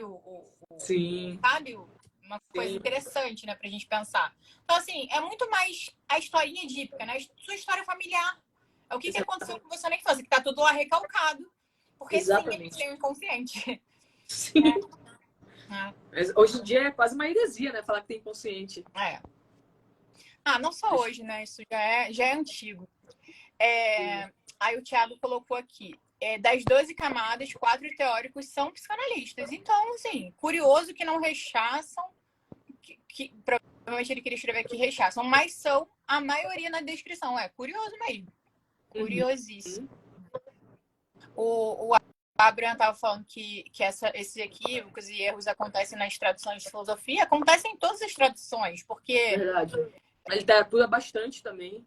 Sim. sabe? Uma coisa interessante, né, pra gente pensar. Então, assim, é muito mais a historinha dípica, né? Sua história familiar. É o que aconteceu com você na infância, que tá tudo lá recalcado. Porque Exatamente. sim, a gente tem um inconsciente. Sim. Mas hoje em dia é quase uma heresia, né? Falar que tem inconsciente. Não só hoje, né? Isso já é antigo. Aí o Thiago colocou aqui. Das 12 camadas, 4 teóricos são psicanalistas. Então, assim, curioso que não rechaçam, que provavelmente ele queria escrever aqui rechaçam, mas são a maioria na descrição. É curioso mesmo. Curiosíssimo. O Abraham estava falando que esses equívocos e erros acontecem nas traduções de filosofia. Acontecem em todas as traduções, porque... Verdade. A literatura bastante também.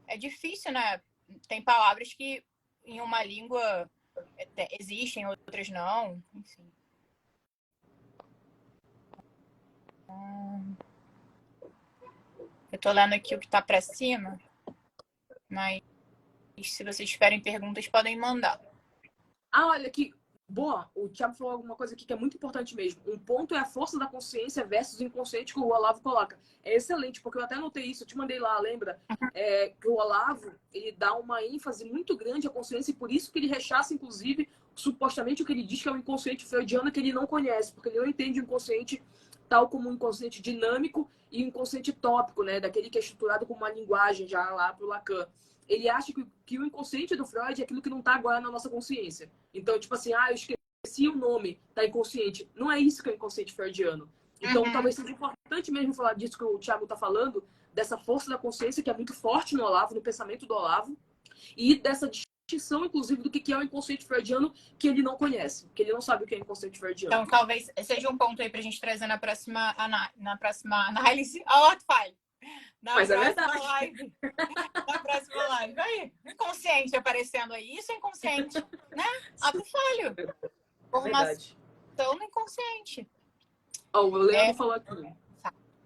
É difícil, né? Tem palavras que em uma língua existem, outras não. Enfim. Eu tô lendo aqui o que tá pra cima, mas se vocês tiverem perguntas, podem mandar. Olha aqui. Boa, o Thiago falou alguma coisa aqui que é muito importante mesmo. Um ponto é a força da consciência versus o inconsciente que o Olavo coloca. É excelente, porque eu até anotei isso, eu te mandei lá, lembra? Que o Olavo, ele dá uma ênfase muito grande à consciência e por isso que ele rechaça, inclusive, supostamente o que ele diz que é o inconsciente freudiano que ele não conhece, porque ele não entende o inconsciente tal como um inconsciente dinâmico e um inconsciente tópico, né? Daquele que é estruturado como uma linguagem já lá pro Lacan. Ele acha que o inconsciente do Freud é aquilo que não está agora na nossa consciência. Então, tipo assim, eu esqueci o nome, tá inconsciente. Não é isso que é o inconsciente freudiano. Então, talvez seja importante mesmo falar disso que o Thiago está falando, dessa força da consciência que é muito forte no Olavo, no pensamento do Olavo, e dessa distinção, inclusive, do que é o inconsciente freudiano que ele não conhece, que ele não sabe o que é o inconsciente freudiano. Então, talvez seja um ponto aí pra gente trazer na próxima análise. Pai! Mas é verdade. Live. Na próxima live. Aí, inconsciente aparecendo aí. Isso é inconsciente, né? Ato falho. Formação no inconsciente. O Leandro falou aqui.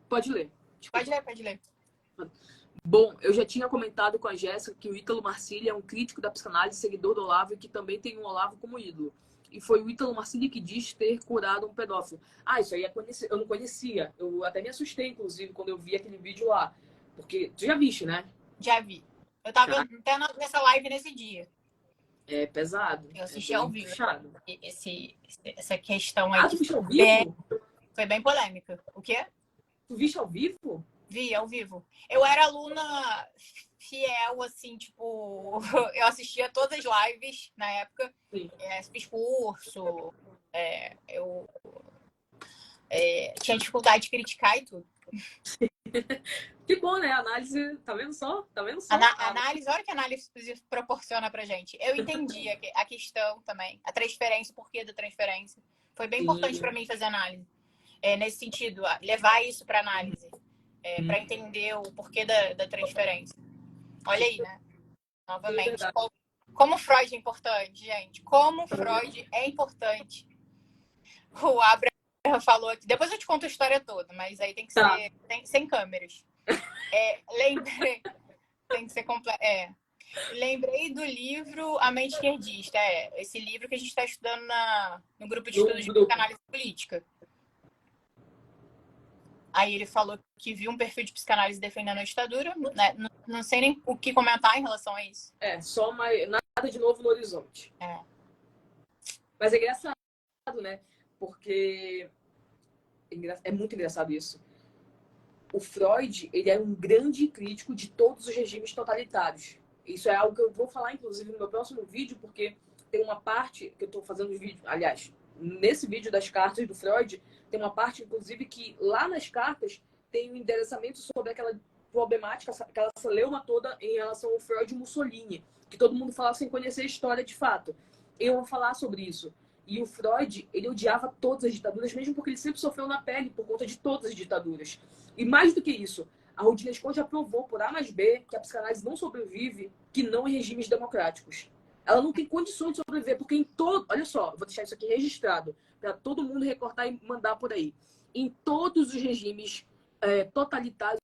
Pode ler. Pode ler. Bom, eu já tinha comentado com a Jéssica que o Ítalo Marcilli é um crítico da psicanálise, seguidor do Olavo e que também tem o Olavo como ídolo. E foi o Ítalo Marcilli que diz ter curado um pedófilo. Isso aí eu não conhecia. Eu até me assustei, inclusive, quando eu vi aquele vídeo lá. Porque tu já viste, né? Já vi. Eu tava até nessa live nesse dia. É pesado. Eu assisti ao vivo. Puxado. Essa questão aí. Tu viste ao vivo? Foi bem polêmica. O quê? Tu viste ao vivo? Vi, ao vivo. Eu era aluna fiel, assim, tipo... Eu assistia todas as lives na época. Fiz curso. Eu tinha dificuldade de criticar e tudo. Que bom, né? A análise, tá vendo só? Análise, olha que a análise proporciona pra gente. Eu entendi a questão também, a transferência, o porquê da transferência. Foi bem importante pra mim fazer análise. Nesse sentido, levar isso pra análise. Pra entender o porquê da transferência. Olha aí, né? Novamente. Como Freud é importante, gente. Como Freud é importante. O Abraham falou aqui. Depois eu te conto a história toda, mas aí tem que ser sem câmeras. Lembrei. Tem que ser completo. Lembrei do livro A Mente Esquerdista. Esse livro que a gente está estudando no grupo de estudos de psicanálise política. Aí ele falou que viu um perfil de psicanálise defendendo a ditadura. Né? Não sei nem o que comentar em relação a isso. Só nada de novo no horizonte. Mas é engraçado, né? Porque é muito engraçado isso. O Freud, ele é um grande crítico de todos os regimes totalitários. Isso é algo que eu vou falar, inclusive, no meu próximo vídeo, porque tem uma parte que eu estou fazendo os vídeos... Aliás, nesse vídeo das cartas do Freud, tem uma parte, inclusive, que lá nas cartas tem um endereçamento sobre aquela problemática, aquela celeuma toda em relação ao Freud e Mussolini, que todo mundo fala sem conhecer a história de fato. Eu vou falar sobre isso. E o Freud, ele odiava todas as ditaduras, mesmo porque ele sempre sofreu na pele por conta de todas as ditaduras. E mais do que isso, A Rudina Scott já provou por A mais B que a psicanálise não sobrevive que não em regimes democráticos. Ela não tem condições de sobreviver, porque em todo... Olha só, vou deixar isso aqui registrado, para todo mundo recortar e mandar por aí. Em todos os regimes totalitários,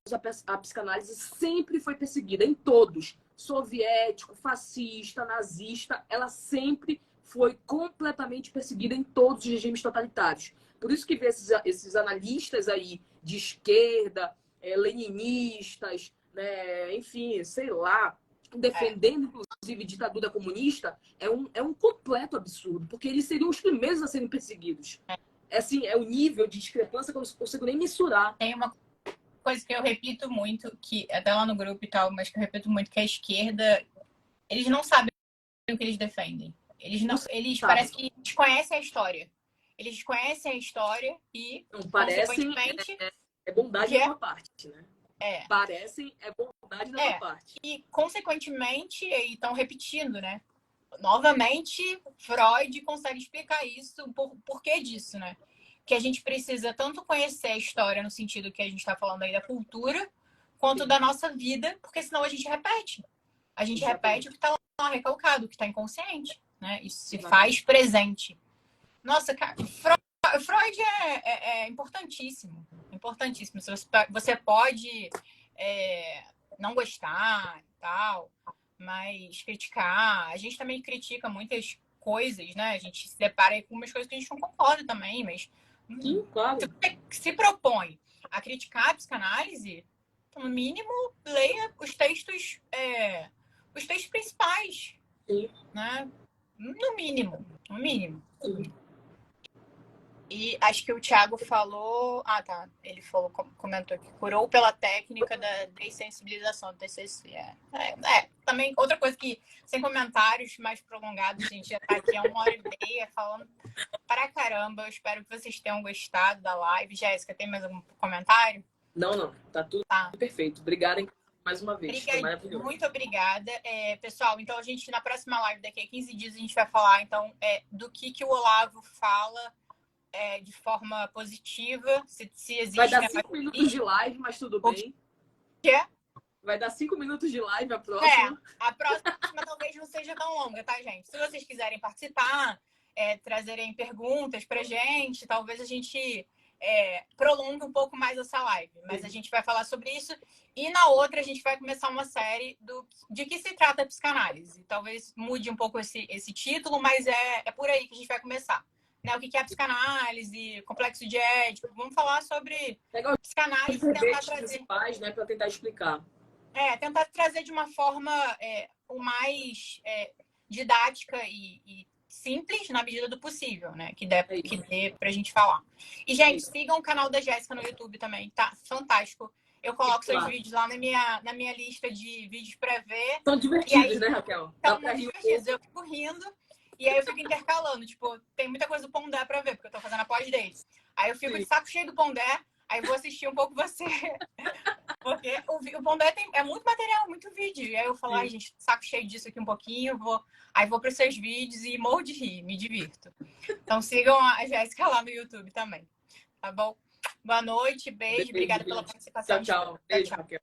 a psicanálise sempre foi perseguida, em todos. Soviético, fascista, nazista, ela sempre foi completamente perseguida em todos os regimes totalitários. Por isso que vê esses analistas aí de esquerda, leninistas, né, enfim, sei lá, defendendo, inclusive, ditadura comunista, é um completo absurdo, porque eles seriam os primeiros a serem perseguidos. Assim, é o nível de discrepância que eu não consigo nem mensurar. Tem uma coisa que eu repito muito, que até lá no grupo e tal, mas que eu repito muito, que a esquerda, eles não sabem o que eles defendem. Eles parece que desconhecem a história. Eles desconhecem a história e, não, consequentemente... É bondade da tua parte, né? Parecem bondade da tua parte. E, consequentemente, estão repetindo, né? Novamente, Freud consegue explicar isso, o porquê disso, né? Que a gente precisa tanto conhecer a história no sentido que a gente está falando aí da cultura, quanto da nossa vida, porque senão a gente repete. A gente repete o que está lá recalcado, o que está inconsciente, né? Isso se faz presente. Nossa, cara, Freud é importantíssimo. Importantíssimo. Você pode não gostar e tal, mas criticar. A gente também critica muitas coisas, né? A gente se depara com umas coisas que a gente não concorda também, mas sim, claro. Se propõe a criticar a psicanálise, no mínimo, leia os textos principais. Sim. Né? No mínimo. Sim. E acho que o Thiago falou... Ah, tá. Ele falou, comentou que curou pela técnica da dessensibilização do TCC. Também, outra coisa que, sem comentários mais prolongados, a gente já tá aqui há 1h30 falando pra caramba. Eu espero que vocês tenham gostado da live. Jéssica, tem mais algum comentário? Não. Tá tudo perfeito. Obrigada mais uma vez. Foi maravilhoso. Muito obrigada. Pessoal, então a gente, na próxima live, daqui a 15 dias, a gente vai falar, então, do que o Olavo fala de forma positiva, se existe... Vai dar 5 minutos de live, mas tudo bem. Quê? Vai dar 5 minutos de live a próxima. A próxima talvez não seja tão longa, tá, gente? Se vocês quiserem participar, trazerem perguntas pra gente, talvez a gente prolongue um pouco mais essa live. Mas a gente vai falar sobre isso. E na outra, a gente vai começar uma série de que se trata a psicanálise. Talvez mude um pouco esse título, mas é por aí que a gente vai começar. Né, o que é a psicanálise, complexo de Édipo. Vamos falar sobre psicanálise e tentar trazer... principais, né, para tentar explicar. Tentar trazer de uma forma o mais didática e simples na medida do possível, né? Que dê pra gente falar. E, gente, sigam o canal da Jéssica no YouTube também, tá? Fantástico. Eu coloco seus vídeos lá na minha lista de vídeos pra ver. São divertidos, né, Raquel? São muito divertidos. Eu fico rindo. E aí eu fico intercalando, tipo, tem muita coisa do Pondé pra ver, porque eu tô fazendo a pós deles. Aí eu fico de saco cheio do Pondé, aí vou assistir um pouco você. Porque o Pondé é muito material, muito vídeo. E aí eu falo, ai, gente, saco cheio disso aqui um pouquinho, aí vou pros seus vídeos e morro de rir, me divirto. Então sigam a Jéssica lá no YouTube também. Tá bom? Boa noite, beijo, obrigada pela participação. Tchau. Beijo, Raquel.